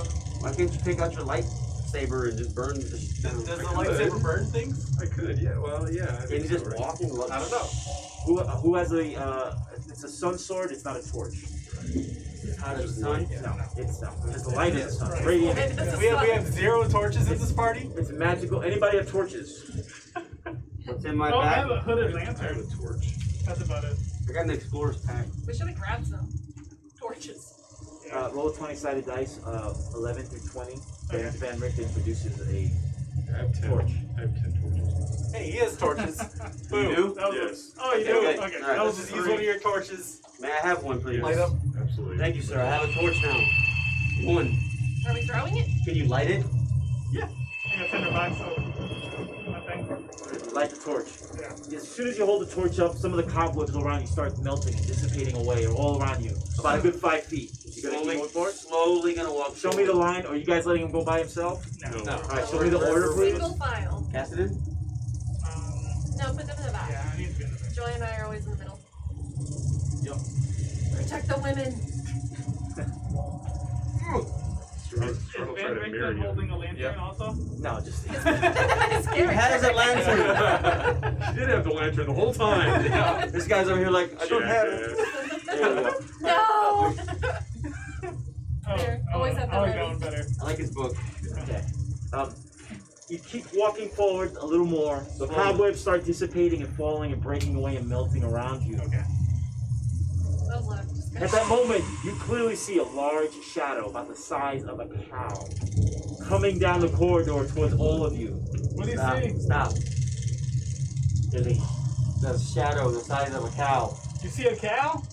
Why can't you take out your light lightsaber and just burn the Does the I could. lightsaber burn things? I could, yeah. Well, yeah. I Can think you so, just right? walk and look? I don't know. Who has a? It's a sun sword. It's not a torch. How does the sun? No, it's the light of the sun. Right. Radiant. We have 0 torches in this party? It's magical. Anybody have torches? What's in my Oh, I have bag? a hooded I have lantern. a torch. That's about it. I got an explorer's pack. We should have grabbed some torches. Roll a 20-sided dice, 11 through 20. Okay. Van Richten produces a I have 10. torch. I have 10 torches. Hey, he has torches. Boom. You do? That was Yes. Oh, you do? Okay, Okay. good. Alright, That I'll was just a use three. one of your torches. May I have one, please? Light up. Absolutely. Thank you, sir. I have a torch now. One. Are we throwing it? Can you light it? I got $10 so I think. Light the torch. Yeah. As soon as you hold the torch up, some of the cobwebs around you start melting and dissipating away, or all around you. About a good 5 feet. You gonna keep going for it? Slowly gonna walk. Show me the line. Are you guys letting him go by himself? No. No. Alright, show me the order, please. Single file. Cast it in. No, put them in the back. Yeah, I need to be in the back. Joy and I are always in the middle. Yep. Protect the women. Strahd Is will try Van to marry Richten you. holding a lantern Yeah. also? No, just. It's Has a lantern. She did have the lantern the whole time. Yeah. This guy's over here like, I don't have it. Jackass. There you go. No! Oh, There, always have I that like ready. that one better. I like his book. Okay. You keep walking forward a little more. The Slowly. cobwebs start dissipating and falling and breaking away and melting around you. Okay. Those left. At that moment, you clearly see a large shadow about the size of a cow coming down the corridor towards all of you. What do you Stop. see? Stop. There's a shadow the size of a cow. You see a cow?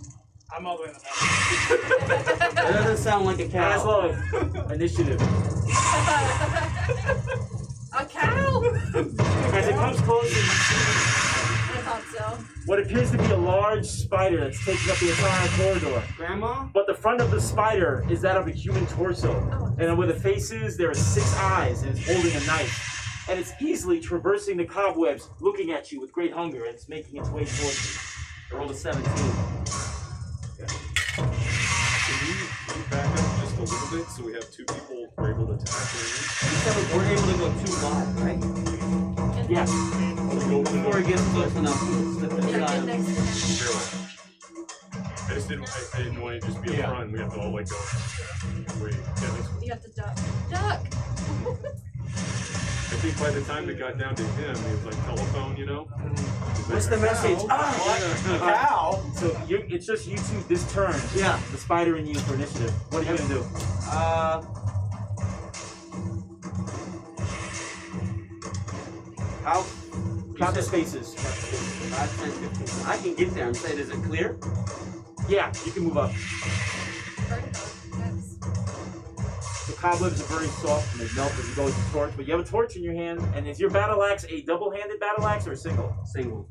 I'm all the way in the back. That doesn't sound like a cow. Castle Initiative. A cow? As it comes closer, you see I thought so. what appears to be a large spider that's taking up the entire corridor. Grandma? But the front of the spider is that of a human torso. And where the face is, there are 6 eyes, and it's holding a knife. And it's easily traversing the cobwebs, looking at you with great hunger, and it's making its way towards you. I rolled a 17. Can you back up just a little bit so we have 2 people who are able to attack You said we're able to go too wide, right? Yeah. Before he gets close enough, slip to the Yeah, get side. next to him. I just didn't want to just be up Yeah. front and we have to all like go. Wait, yeah, that's cool. You have to duck. Duck! I think by the time it got down to him, it was like telephone, you know? What's the message? Ah! What? A cow? So it's just you two this turn. Yeah. The spider and you for initiative. What are you gonna do? How? Count the spaces. 5, 10, 15. I can get there. I'm saying, is it clear? Yeah, you can move up. That's The cobwebs are very soft and they melt as you go with the torch, but you have a torch in your hand, and is your battle axe a double-handed battle axe or a single? Single.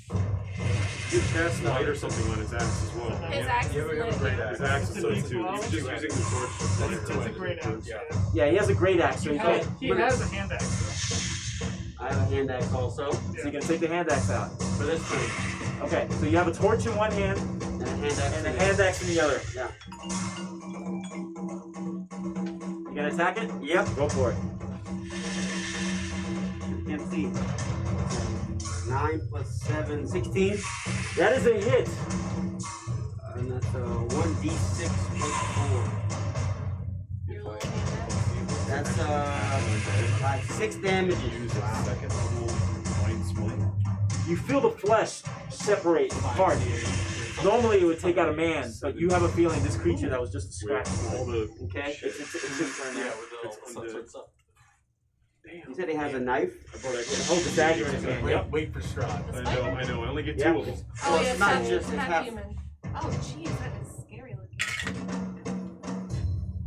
You could cast light or something on his axe as well. his axe is Yeah, we have a lit. great His axe. axe is lit It's too. well. Even just using the torch. It's a great axe. Yeah. Yeah, he has a great axe, so He you has, can. he has a hand axe. I have a hand axe also So you're gonna take the hand axe out. for this turn. Okay, so you have a torch in one hand And a hand axe. and a in the hand axe in the other. Yeah. You gonna attack it? Yep. Go for it. Can't see. 9 plus 7, 16. That is a hit. And that's 1d6 plus 4. Your little hand That's 6 damage. Use a second level mind smite. You feel the flesh separate apart. Normally it would take out a man, but you have a feeling this creature that was just a scratch. With all the Okay. It's his turn now. it's undead. You said he has a knife? I brought extra. Hold the dagger in his hand. Yep. Wait for Strahd. The I spider? know. I only get 2 Yeah. of them. Oh, Well, yeah, it's not half, just- it's half half- human. Oh, jeez, that is scary looking.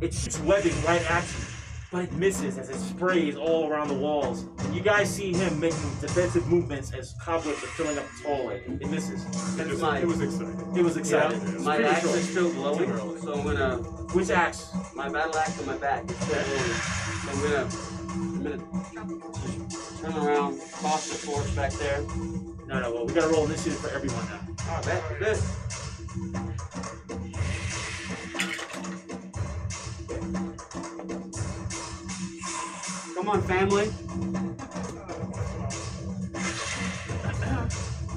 It shoots webbing right at you, but it misses as it sprays all around the walls. And you guys see him making defensive movements as cobwebs are filling up the hallway. It misses. That's my, It was exciting. It was exciting. Yeah. It's my pretty axe short. is still glowing, so I'm gonna, Which axe? my battle axe on my back is still glowing. So I'm gonna turn around, toss the torch back there. No, well, we gotta roll initiative for everyone now. Oh, that's good. Come on, family.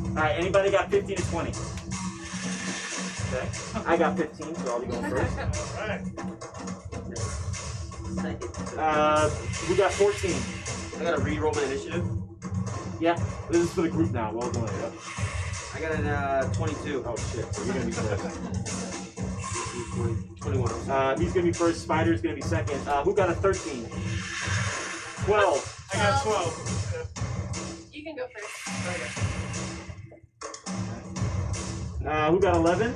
Alright, anybody got 15 to 20? Okay. I got 15, so I'll be going first. Alright. We got 14. I gotta re-roll my initiative. Yeah, this is for the group now. Well done. Yep. I got an 22. Oh shit, so you're gonna be first. 21. He's gonna be first, Spider's gonna be second. Who got a 13? 12. I got 12. You can go first. Who got 11?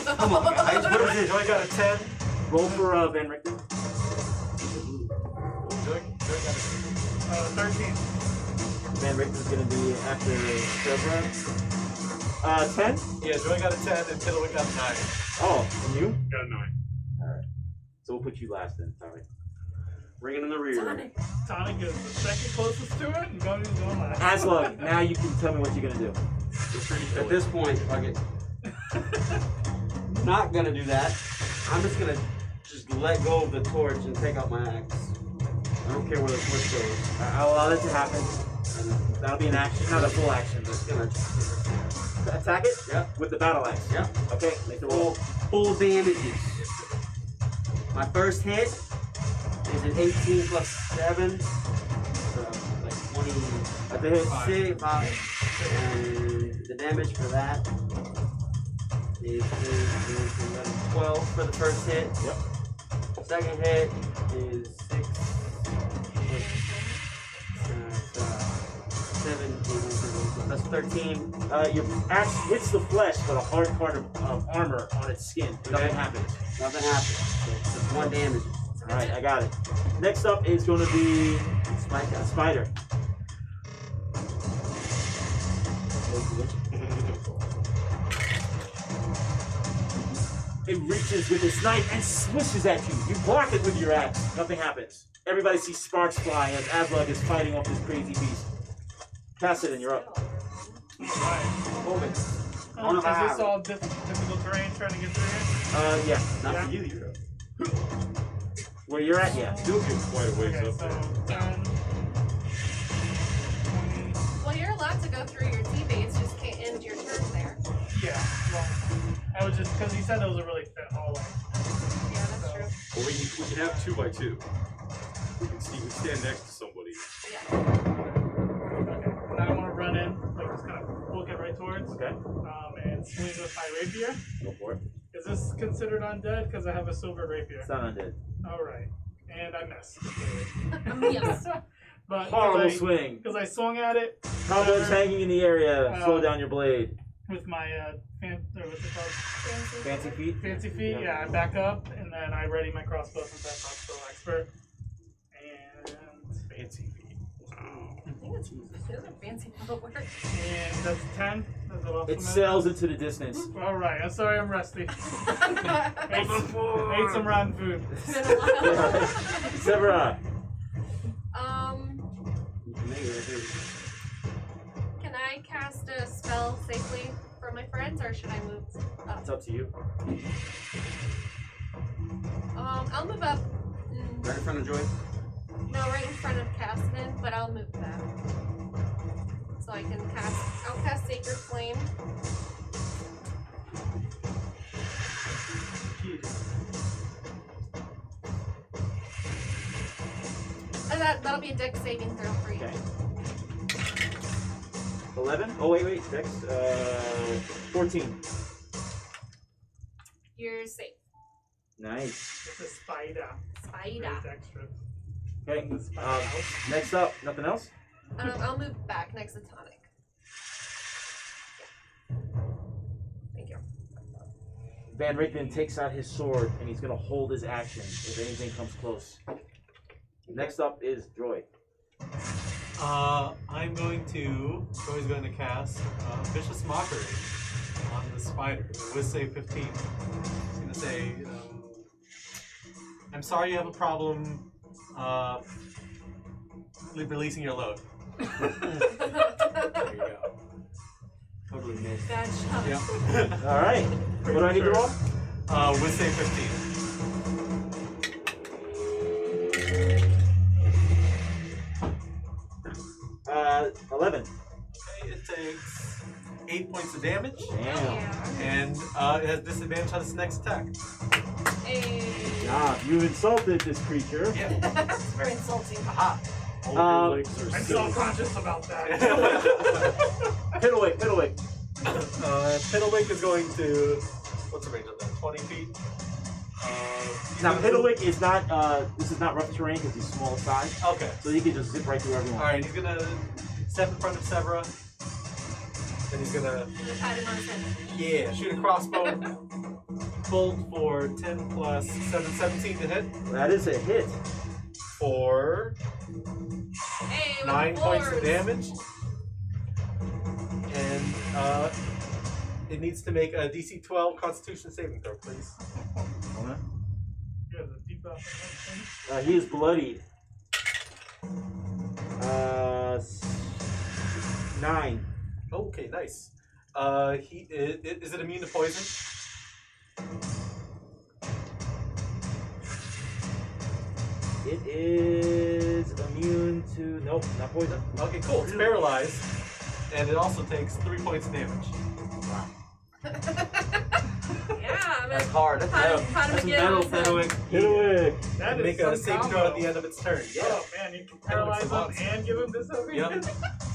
Come on, guys. What is it? Joy got a 10. Roll for Van Richten. Joy got 13. Van Richten's gonna be after Trevor. 10? Yeah, Joy got a 10 and Tiddlewick got a 9. Oh, and you? Got a 9. Alright. So we'll put you last then, sorry. Ringing in the rear. Tonic is the second closest to it, and Gunny's going last. Aslug, now you can tell me what you're gonna do. At this point, if I get not gonna do that, I'm just gonna let go of the torch and take out my axe. I don't care where the torch goes. I'll allow that to happen. That'll be an action, not a full action. Just gonna Attack it? Yep. With the battle axe? Yep. Okay, make the roll. full damages. My first hit is an 18 plus 7. So like 20. At the hit. 5. And the damage for that is 12 for the first hit. Yep. Second hit is 6. 17. That's 13. Your axe hits the flesh, but a hard part of armor on its skin. Nothing happens. Nothing happens. So just 1 damage. Alright, I got it. Next up is going to be Spider. It reaches with its knife and swishes at you. You block it with your axe. Nothing happens. Everybody sees sparks fly as Aslug is fighting off this crazy beast. Cassidon, you're up. Alright. Hold it. Is this all difficult terrain trying to get through here? Yeah. Not Yeah. for you, you're up. Where you're at, yeah. Still get quite a ways Okay, up so there. 10, 20. Well, you're allowed to go through your T-base, just can't end your turn there. Yeah, well, I was just, because he said it was a really fit hallway. Yeah, that's true. Well, we can have 2 by 2. We can stand next to somebody. Yeah. Okay, and I want to run in, like just kind of book it right towards, Okay, and swing with my rapier. go for it. Is this considered undead? Because I have a silver rapier. It's not undead. Alright, and I missed. Yes. But Horrible swing. because I swung at it Cobwebs hanging in the area. Slow down your blade. with my, what's it called? Fancy feet? Fancy feet, yeah, I back up, and then I ready my crossbow since I'm not still expert. And Fancy feet. Wow. I think it's the other fancy footwork. and that's 10. That's a lot It sails into the distance. Alright, I'm sorry I'm rusty. ate some rotten food. It's been a while. Severa. Can I cast a spell safely for my friends, or should I move up? It's up to you. I'll move up. Right in front of Joy. No, right in front of Cassidon, but I'll move back. So I can I'll cast Sacred Flame. And that'll be a dex saving throw for you. Okay. 11? Oh, wait. Dex. 14. You're safe. Nice. It's a spider. Spider. Very dexterous. Okay. The spider house. Next up. Nothing else? I'll move back next to Tonic. Thank you. Van Richten takes out his sword and he's going to hold his action if anything comes close. Next up is Droid. Joy's going to cast Vicious Mockery on the spider with save 15. He's going to say, I'm sorry you have a problem releasing your load. There you go. Totally missed. Bad shot. Yep. Alright. What do I need to roll? With save 15. points of damage, Damn. Yeah. and it has disadvantage on its next attack. Hey. Yeah, you insulted this creature. Yeah. It's very insulting. Aha. All your legs are I'm silly. self-conscious about that. Piddlewick, Piddlewick. Piddlewick is going to. What's the range of that? 20 feet. Now, Piddlewick is not, this is not rough terrain because he's small size. Okay. So he can just zip right through everyone. Alright, he's gonna step in front of Severa. And he's gonna, Pat him on his head. yeah, shoot a crossbow. Bolt for 10 plus 7, 17 to hit. That is a hit. For Hey, with 9 the points of floors. damage. And it needs to make a DC 12 Constitution saving throw, please. You guys are deep out. He is bloodied. 9. Okay, nice. Is it immune to poison? It is immune to, nope, not poison. Okay, cool. It's paralyzed, and it also takes 3 points of damage. Yeah, I'm That's gonna hard. That's pat metal. him, pat him That's again. metal, with the- Piddlewick. That Make is a some saving throw combo. at the end of its turn. Yeah. Oh man, you can paralyze him monster. and give him disobedience.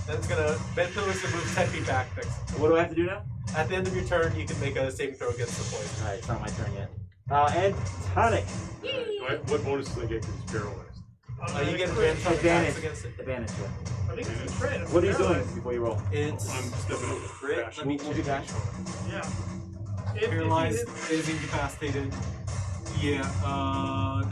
That's gonna. Ben Pillar's gonna move 10 feet back next. What do I have to do now? At the end of your turn, you can make a saving throw against the poison. Alright, it's not my turn yet. And Tonic. Yee. What bonus do I get because it's paralyzed? You get advantage on Advantage. attacks against it. Advantage. Yeah. I think it's a crit. What are you doing before you roll? It's I'm stepping up with Crit. dash. Let me Move your dash. Yeah. If paralyzed, you is incapacitated. Yeah. Thought I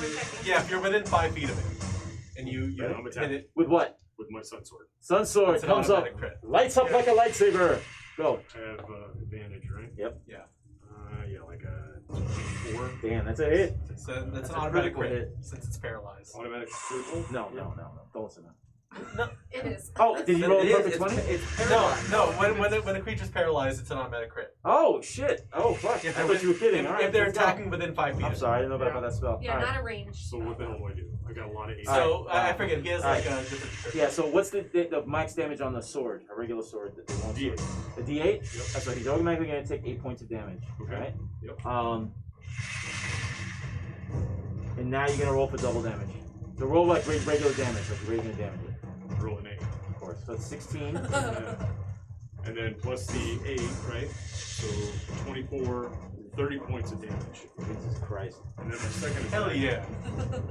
was checking. Yeah, if you're within 5 feet of it, and you Yeah, I'm hit attacking. it, With what? With my sun sword. Sun Sword it's an comes up, automatic crit. lights up like a lightsaber. Go. I have advantage, right? Yep. Yeah. Yeah, like a 4. Damn, that's a hit. So that's an a automatic critical crit hit. since it's paralyzed. Automatic critical? No. Don't listen to him. It is. Oh, did you roll a It is, perfect it's- 20? It's No, paralyzed. no. When a creature's paralyzed, it's an automatic crit. Oh, shit. Oh, fuck. I thought you were kidding. If, All right, if they're let's go. attacking within 5 feet. I'm of sorry, I didn't know about that spell. Yeah, All right. not a range. So what the hell do I do? I got a lot of 8. So Alright, I forget. He has like a different. Yeah, so what's the max damage on the sword? A regular sword that they want? D8. The D8? So he's automatically going to take 8 points of damage. Okay. Right? Yep. And now you're going to roll for double damage. So roll like regular damage, like you're raising the damage. Roll an 8. Of course. So it's 16. And then plus the 8, right? So 24, 30 points of damage. Jesus Christ. And then my second attack. Hell yeah.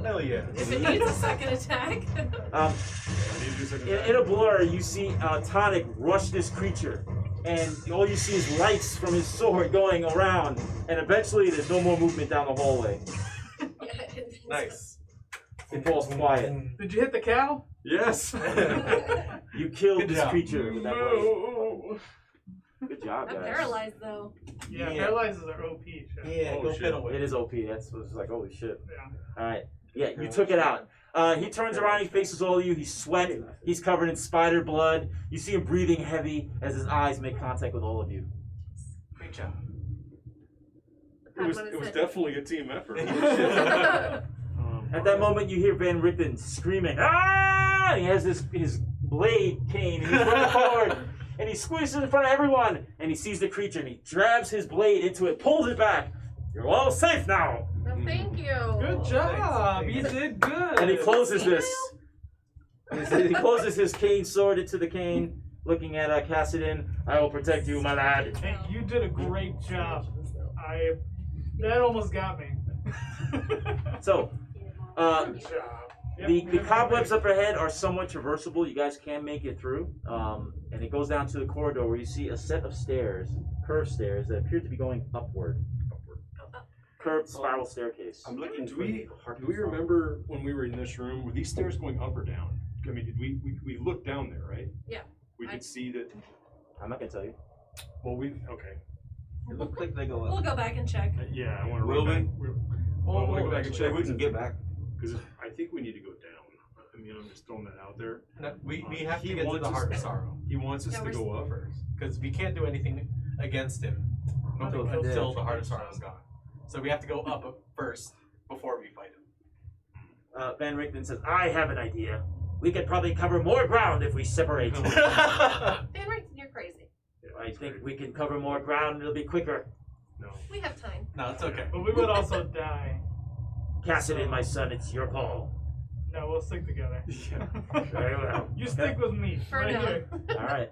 Hell yeah. If it needs a second attack. I need to do second attack. In a blur, you see Tonic rush this creature. And all you see is lights from his sword going around. And eventually, there's no more movement down the hallway. Nice. It falls quiet. Did you hit the cow? Yes! You killed Good this job. creature with that blade. No. Good job, I'm guys. paralyzed though. Yeah, Yeah. paralyzes are OP. Shit. Yeah, Oh, go shit. fiddle with It it. is OP. That's was like, holy shit. Yeah. All right. Yeah, you took it out. He turns around, he faces all of you, he's sweating, he's covered in spider blood. You see him breathing heavy as his eyes make contact with all of you. Great job. It was definitely a team effort. At that moment, you hear Van Richten screaming, "Ah!" He has his blade cane, and he's running forward, and he squeezes in front of everyone, and he sees the creature, and he grabs his blade into it, pulls it back. You're all safe now. No, thank you. Good job. Thanks. You did good. And he closes this. He closes his cane sword into the cane, looking at Cassidin. I will protect you, my lad. Hey, you did a great job. That almost got me. So, Good job. Yep, the cobwebs up ahead are somewhat traversable. You guys can make it through. And it goes down to the corridor where you see a set of stairs, curved stairs, that appear to be going upward. Curved spiral staircase. I'm looking. Do we remember when we were in this room? Were these stairs going up or down? I mean, did we looked down there, right? Yeah. We could see that. I'm not gonna tell you. Well, okay. It looks like they go We'll up. go back and check. Yeah, I want to Will run we? back. I want to go back and check. We can get back. Because I think we need to go down. I mean, I'm just throwing that out there. No, we have to He get to wants the us heart to- of sorrow He wants us Yeah, to we're go up. first, because we can't do anything against him until the heart of sorrow is gone. So we have to go up first before we fight him. Van Richten says, I have an idea. We could probably cover more ground if we separate. Van Richten, you're crazy. think we can cover more ground. It'll be quicker. No. We have time. No, it's okay. But we would also die. Cassidy, my son, it's your call. No, we'll stick together. Yeah. Very well. You stick with me. For right now. here. All right.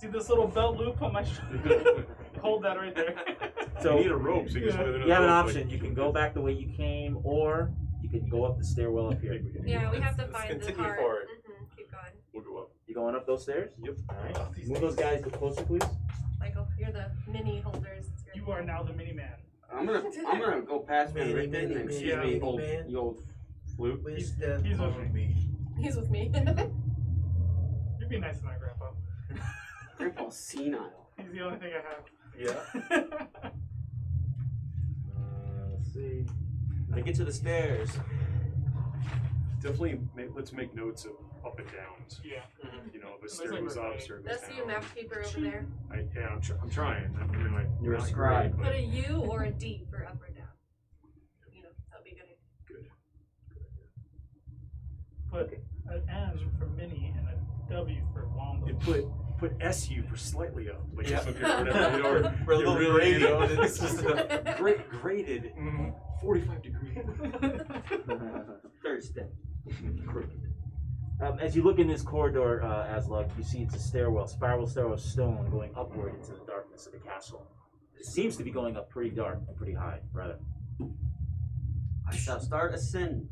See this little belt loop on my shoulder? Hold that right there. So you need a rope so you can spin it in you have an a rope, option. You can go back the way you came, or you can go up the stairwell up here. Yeah, we have to Let's find the continue cart. forward. Keep going. We'll go up. You going up those stairs? Yep. All right. Oh, these Move those guys closer, please. Michael, you're the mini holders. It's your You are now the mini man. I'm gonna go past Van Richten and Excuse excuse me, me, old, man. you old flute. Wisdom He's on with me. He's with me. You'd be nice to my grandpa. Grandpa's senile. He's the only thing I have. Yeah. Let's see. When I get to the stairs, Definitely, let's make notes of up and downs. Yeah. You know, if a That's stair like goes up, right. stair goes That's down. you, map keeper over there. I'm trying. I mean, like, You're a not scribe. great, Put but a U or a D for up or down. You know, that'll be good. good. Put an M for mini and a W for wombo. You put SU for slightly up. Like, Yeah. okay, whatever. You know, We're a you're little really, you know, graded. It's just a graded 45 degrees. Third step. As you look in this corridor, Aslug, you see it's a stairwell, spiral stairwell of stone going upward into the darkness of the castle. It seems to be going up pretty dark and pretty high, rather. I shall start ascend.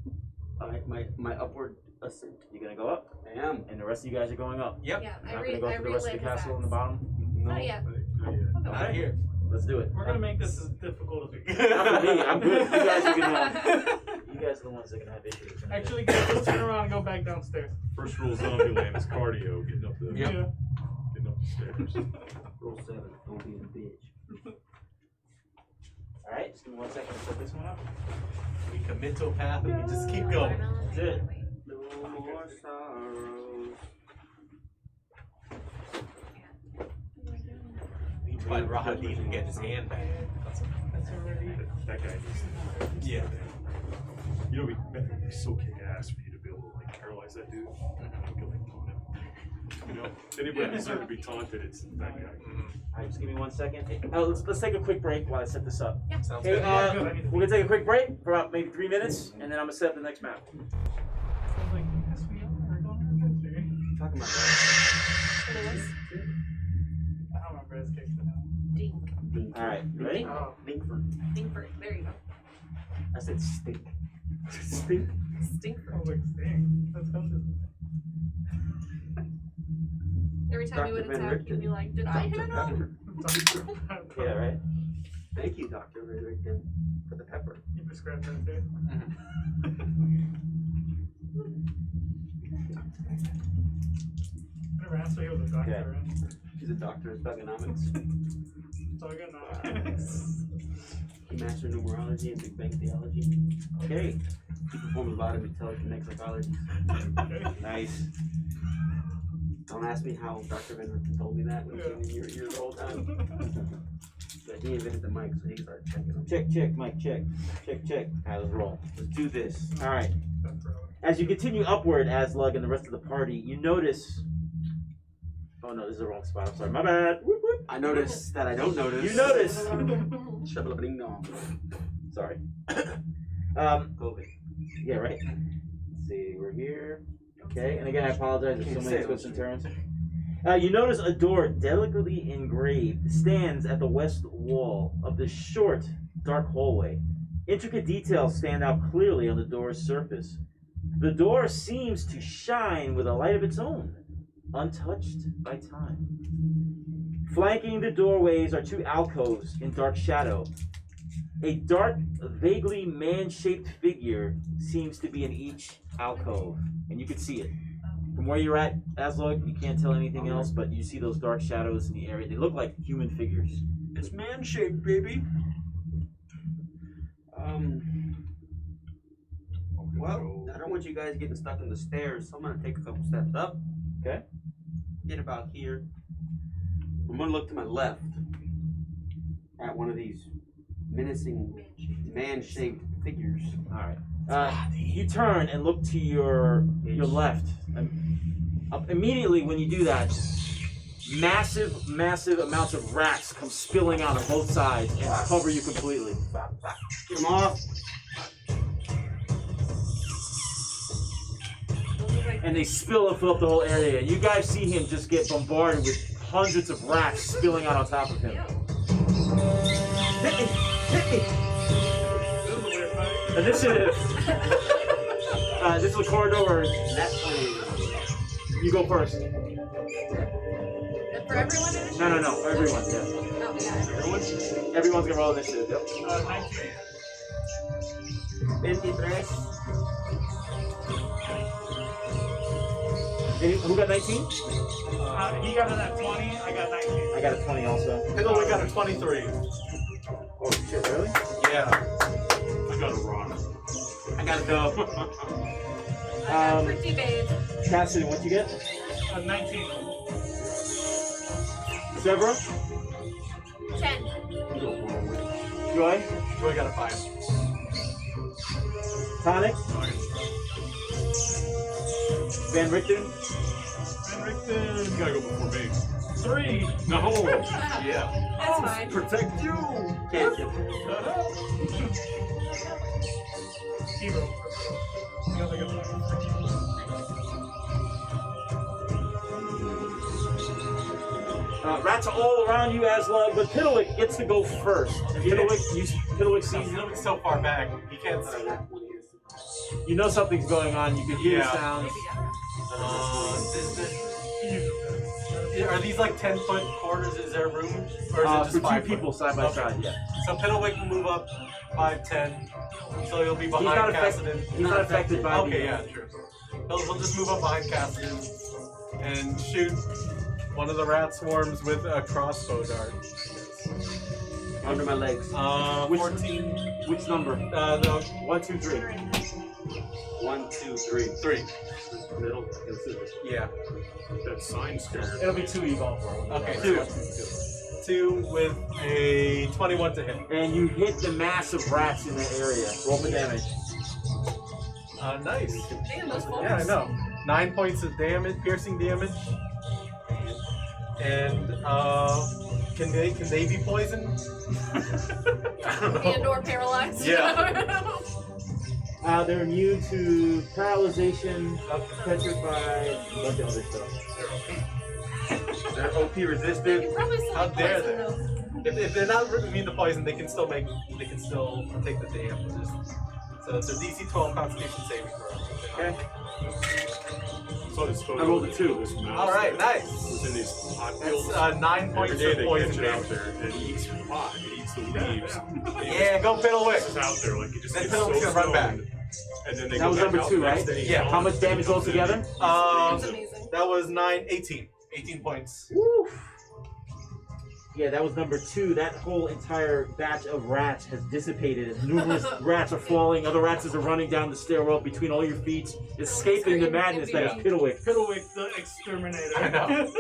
My upward ascent. You gonna go up, I am. and the rest of you guys are going up. Yep. Yeah, You're I not gonna go I to the rest of the relit his castle in the axe. bottom. Not yet. Oh, I'll go Not back. here. Let's do it. We're gonna make this as difficult as we can. Not for me. I'm good. You guys are gonna. You guys are the ones that are gonna have issues. Actually, guys, let's turn around and go back downstairs. First rule of Zombieland is cardio, getting up the Yep. Yeah. getting up the stairs. Roll 7. Don't be a bitch. All right. Just give me 1 second to set this one up. We commit to a path and we just keep going. That's it. No more sorrows. We need to find Rahadin and get his hand back. That's already. That guy needs to. Yeah. You know, it'd be so kick ass for you to be able to like paralyze that dude. You could like taunt him. You know, if anybody deserves to be taunted, it's that guy. All right. Just give me 1 second. Let's take a quick break while I set this up. Sounds Hey, good. we're gonna take a quick break for about maybe 3 minutes, and then I'm gonna set up the next map. Sounds like yes, we are going to Talking about that. Lewis. I don't remember his case now. Dink. All right. You ready? Oh, Linkford. Dinkford. There you go. I said stink. Stink. Stinkford. sounds like Sting. That's something. Every time you would Dr. Van attack, you'd be Richten. like, did I hit him? Yeah. Right. Thank you, Dr. Van Richten, for the pepper. You prescribed that too. I never asked why he was a doctor. Okay. Right? He's a doctor of thugonomics. So I got now. He mastered numerology and Big Bang theology. Okay. He performs a lot of telekinetic psychology. Okay. Nice. Don't ask me how Dr. Van Richten told me that when he was in your ear the whole time. But he invented the mic, so he started checking them. Check, Mike. Check. All right, let's roll. Let's do this. All right. That's relevant. As you continue upward, Aslug and the rest of the party, you notice. Oh no, this is the wrong spot. I'm sorry. My bad. Whoop, whoop. I noticed that I don't notice. You notice. Shabba dong. Sorry. COVID. Yeah, right. Let's see. We're here. Okay. And again, I apologize for so Can't many say twists and those. turns. You notice a door delicately engraved stands at the west wall of this short, dark hallway. Intricate details stand out clearly on the door's surface. The door seems to shine with a light of its own, untouched by time. Flanking the doorways are two alcoves in dark shadow. A dark, vaguely man-shaped figure seems to be in each alcove, and you can see it. From where you're at, Aslug, you can't tell anything else, but you see those dark shadows in the area. They look like human figures. it's man-shaped, baby. Well, I don't want you guys getting stuck in the stairs, so I'm gonna take a couple steps up. Okay. Get about here. I'm gonna look to my left at one of these menacing man-shaped figures. All right. You turn and look to your left. Immediately when you do that, massive amounts of rats come spilling out on both sides and cover you completely. Get them off. And they spill and fill up the whole area. You guys see him just get bombarded with hundreds of rats spilling out on top of him. Hit me! Hit me! Initiative! This is a corridor where you go first. And for everyone in the No, everyone, yeah. Oh, yeah. Everyone's gonna roll initiative, yep. 23. Who got 19? He got it at 20, I got 19. I got a 20 also. Hello, we got a 23. Oh shit, really? Yeah. I got a rock. I gotta go. I got pretty babe. Cassidy, what'd you get? 19. Severa? 10. Joy? Joy got a 5. Tonic? Van Richten? You gotta go before me. 3. No. Yeah. That's fine. Protect you. Can't get Hero. Rats are all around you, Aslug, but Piddlewick gets to go first. And Piddlewick sees you. He's so far back, he can't see. You know something's going on. You can hear Yeah. sounds. Are these like 10-foot quarters? Is there room? Or is it just For 5 two foot? people side by Okay. side, yeah. So Piddlewick can move up 5, 10. So he'll be He's not, behind affected, Cassidon. he's not affected by Okay, the... yeah, true. He'll just move up behind Cassidon and shoot one of the rat swarms with a crossbow dart. under my legs. 14. Which number? No, 1, 2, 3. 1, 2, 3. 3. Middle. Yeah. That sign scared. It'll be 2 evolve for him. Okay, Yeah. 2 with a 21 to hit. And you hit the mass of rats in the area. Roll for damage. Nice. Damn, those folks. Yeah, I know. 9 points of damage, piercing damage. And can they be poisoned? I don't know. And or paralyzed. Yeah. They're immune to paralyzation, petrified, a bunch of other stuff. They're OP resistant. You probably still How be dare poisoned, they? though. If they're not immune to poison, they can still take the damage. So it's a DC 12 Constitution saving throw. Okay. So this photo I rolled a of 2. This mouse All right, that nice. was in these hot fields. That's 9 Every points day of they poison catch it out damage. there and it eats your pot. It eats the leaves. Yeah, go Piddlewick. It's out there like it just Then gets Piddlewick's so gonna run back. stoned. And then they That go was back number out 2, the next right? day. Yeah. How much damage altogether? That's amazing. That was 18 points. Woo! Yeah, that was number 2. That whole entire batch of rats has dissipated. As numerous rats are falling. Other rats are running down the stairwell between all your feet, escaping the madness that is Piddlewick. Piddlewick the exterminator. I know.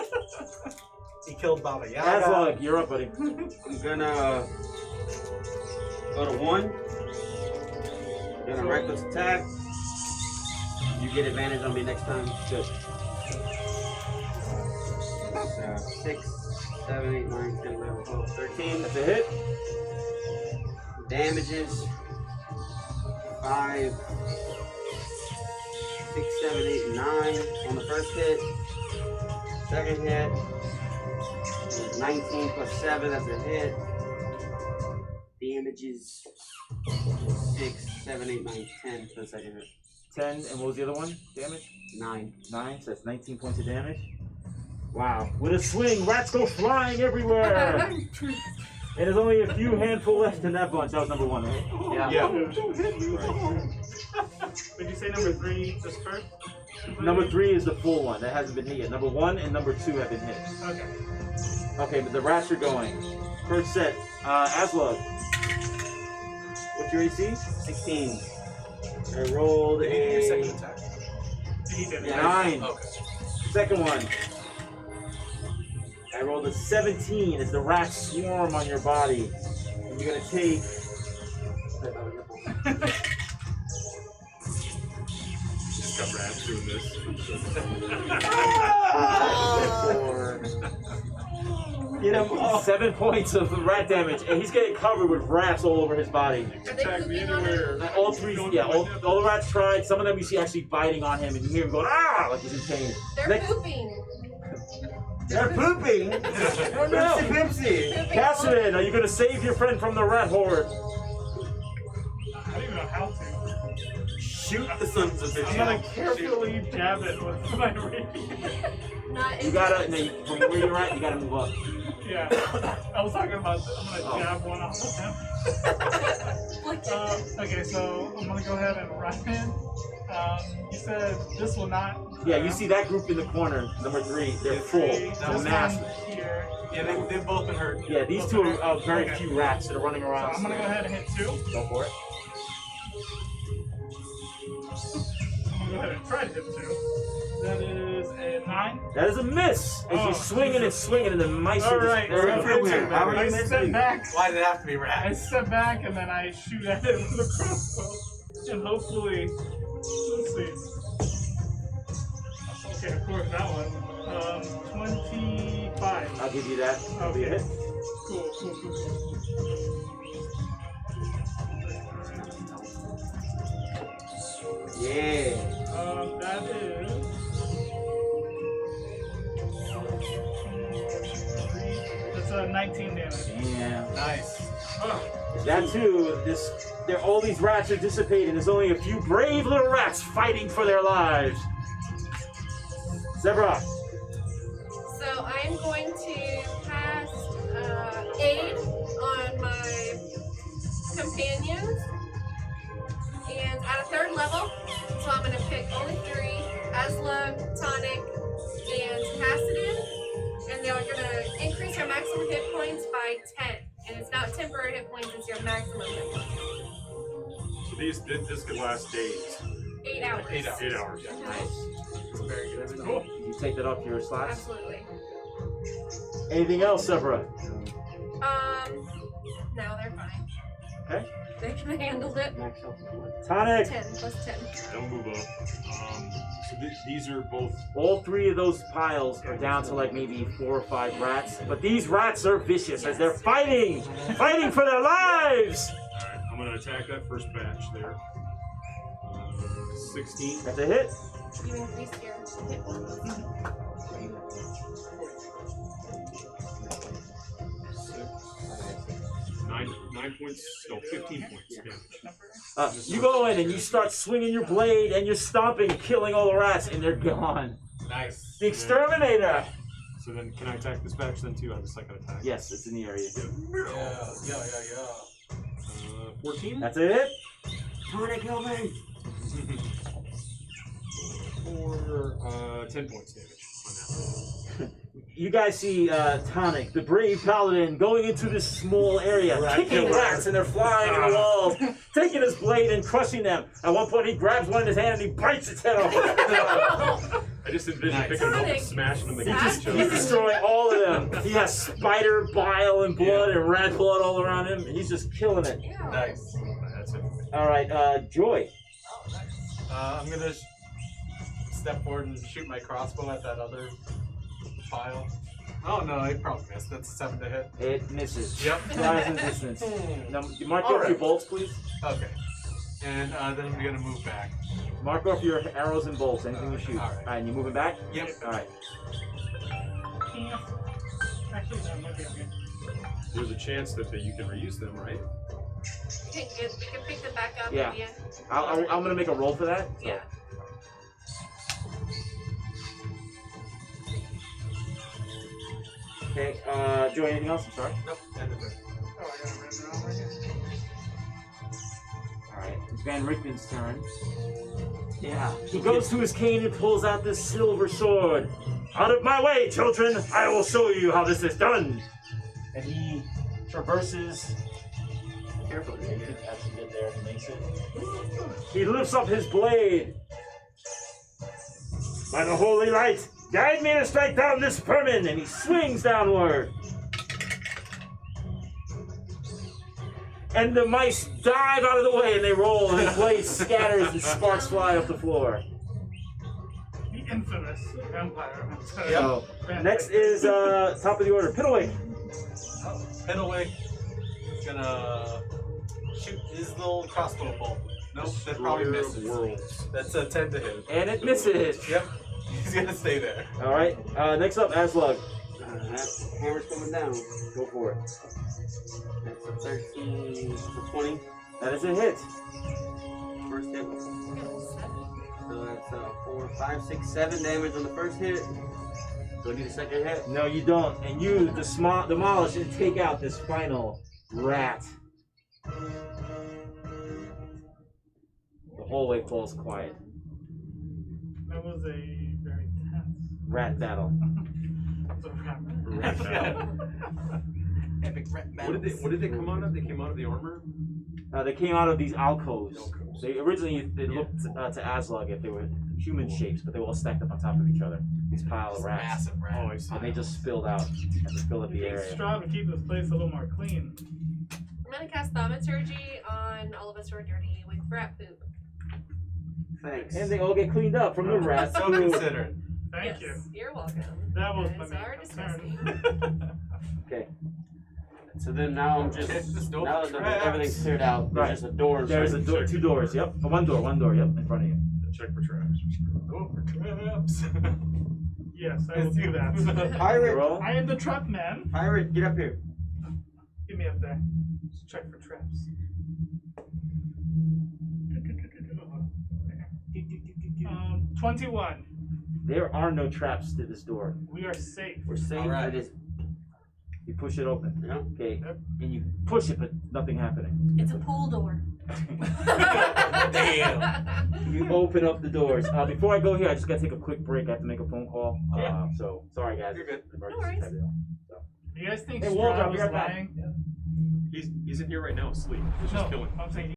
He killed Baba Yaga. Aslug, you're up, buddy. I'm gonna go to 1. I'm gonna reckless attack. You get advantage on me next time. Good. 6, 7, 8, 9, 10, 11, 12, 13. That's a hit. Damages 5, 6, 7, 8, 9 on the first hit. Second hit 19 plus 7, that's a hit. Damages 6, 7, 8, 9, 10 for the second hit. 10, and what was the other one? Damage? 9. 9, so that's 19 points of damage. Wow. With a swing, rats go flying everywhere! And there's only a few handful left in that bunch. That was number 1, right? Yeah. Would you say number 3 is first? Number 3 is the full one. That hasn't been hit yet. Number 1 and number 2 have been hit. Okay. Okay, but the rats are going. First set. Aslug. What's your AC? 16. I rolled Did he do your second a attack? He did it. Yeah. 9. Okay. Second one. I rolled a 17 as the rats swarm on your body. And you're gonna take. Just got rats doing this. Get him off. 7 points of rat damage, and he's getting covered with rats all over his body. Are they pooping on him? All three, yeah, all the rats tried. Some of them you see actually biting on him, and you hear him going, ah, like he's in pain. They're pooping. They're pooping. Oh no! Pipsy Pipsy. Cassidy, are you going to save your friend from the rat horde? I don't even know how to. Shoot the sons of I'm bitches. gonna carefully jab it with my rapier. Not You gotta, no, from where you're at, you gotta move up. Yeah. I was talking about I'm gonna jab one off of him. Okay, so I'm gonna go ahead and run in. You said this will not. Yeah, you see that group in the corner, number 3, they're full. This They're one massive. here. Yeah, they've both been hurt. Yeah, these two are very Okay. few rats that are running So around. I'm gonna go ahead and hit 2. Go for it. I'm gonna go ahead and try to hit 2. That is a 9. That is a miss! As Oh, you're swinging and swinging, and the mice are Alright, just so everywhere. How are you I missing? step back. Why did it have to be I rats? step back and then I shoot at it with a crossbow. And hopefully, let's see. Okay, of course, that one. 25. I'll give you that. That'll be a Okay. hit. Cool. Yeah. That is. That's 19 damage. Yeah. Nice. That too, all these rats are dissipating. There's only a few brave little rats fighting for their lives. Zebra. So I'm going to cast aid on my companions, and at a 3rd level, so I'm going to pick only 3: Asla, Tonic, and Cassidin, and they're going to increase your maximum hit points by 10. And it's not temporary hit points; it's your maximum hit points. So this could last days. 8 hours. 8 hours. 8 hours. Mhm. Nice. Very good. Cool. You take that off your slots. Absolutely. Anything else, Zebra? No, they're fine. Okay. They can handle it. Max health is what? Tonic. 10 plus 10. Don't move up. So these are both. All 3 of those piles are down to like maybe 4 or 5 rats, but these rats are vicious as they're fighting for their lives. All right, I'm gonna attack that first batch there. 16. That's a hit. You increased your hit points. 9 points. No, 15 points. Yeah. You go in and you start swinging your blade and you're stomping, killing all the rats, and they're gone. Nice. The exterminator. So then, can I attack this batch then too? I have a second attack. Yes, it's in the area. Yeah. 14. That's a hit. Trying to kill me. For 10 points damage on that. You guys see Tonic, the brave paladin, going into this small area, kicking rats, and they're flying in the walls, taking his blade and crushing them. At one point, he grabs one in his hand and he bites its head off. I just envision picking them up and smashing them against each He's other. destroying all of them. He has spider bile and blood and rat blood all around him, and he's just killing it. Ew. Nice. That's it. All right, Joy. I'm gonna step forward and shoot my crossbow at that other pile. Oh no, I probably missed. That's a 7 to hit. It misses. Yep. Flies in distance. Now, mark All off your right. bolts, please. Okay. And then I'm gonna move back. Mark off your arrows and bolts, anything you shoot. All right. And you moving back? Yep. All right. Actually, that might be okay. There's a chance that you can reuse them, right? You can pick them back up Yeah. at the end. I'm gonna make a roll for that. so. Yeah. Okay. Joy, anything else? I'm sorry. Nope. End of it. Oh, I got it written around right here. All right. It's Van Rickman's turn. Yeah. He goes to his cane and pulls out this silver sword. Out of my way, children! I will show you how this is done. And he traverses. Carefully, as you get there, he makes it. He lifts up his blade. By the holy light, guide me to strike down this vermin, and he swings downward. And the mice dive out of the way and they roll, and his blade scatters and sparks fly off the floor. infamous vampire. So, next is top of the order, Piddlewig. Piddlewig is gonna shoot his little crossbow bolt. Nope, that probably Destroyer of misses. worlds. That's a 10 to hit. And it misses. Yep, he's gonna stay there. Alright, next up, Aslug. That hammer's coming down. Go for it. That's a 13, that's a 20. That is a hit. First hit. So that's 4, 5, 6, 7 damage on the first hit. Do I need a second hit? No, you don't. And you demolish and take out this final rat. The hallway falls quiet. That was a very tense. Rat battle. It's a rap. Rat battle. Epic rat What did they come out of? They came out of the armor? They came out of these alcoves. Alcoves. They originally looked to Aslug if they were human shapes, but they were all stacked up on top of each other. These pile of rats. Massive rat. Oh, I see. And they just spilled out and filled up the area. Strahd would keep this place a little more clean. I'm gonna cast Thaumaturgy on all of us who are dirty with rat poop. Thanks. And they all get cleaned up from the rats. So poop. considerate. Thank yes, you. You're welcome. That was You my guys main are concern. disgusting. Okay. So then now I'm just, Check this door now for that traps. everything's cleared out, there's Right. just a door. There's a door, two doors. Yep. One door, yep, in front of you. Check for traps. Oh, for traps. Yes, I will do that. Pirate, Roll. I am the trap man. pirate, get up here. Get me up there. Let's check for traps. 21. There are no traps to this door. We are safe. We're safe. Alright. It is. You push it open. Yeah. Okay. Yep. And you push it, but nothing happening. It's a pool door. Damn. You open up the doors. Before I go here, I just gotta take a quick break. I have to make a phone call. Yeah. So sorry guys. You're good. Emergency No worries. type deal. Do you guys think Hey, Waldrop, Strahd be was right back. lying? He's in here right now asleep. He's just No, killing. I'm saying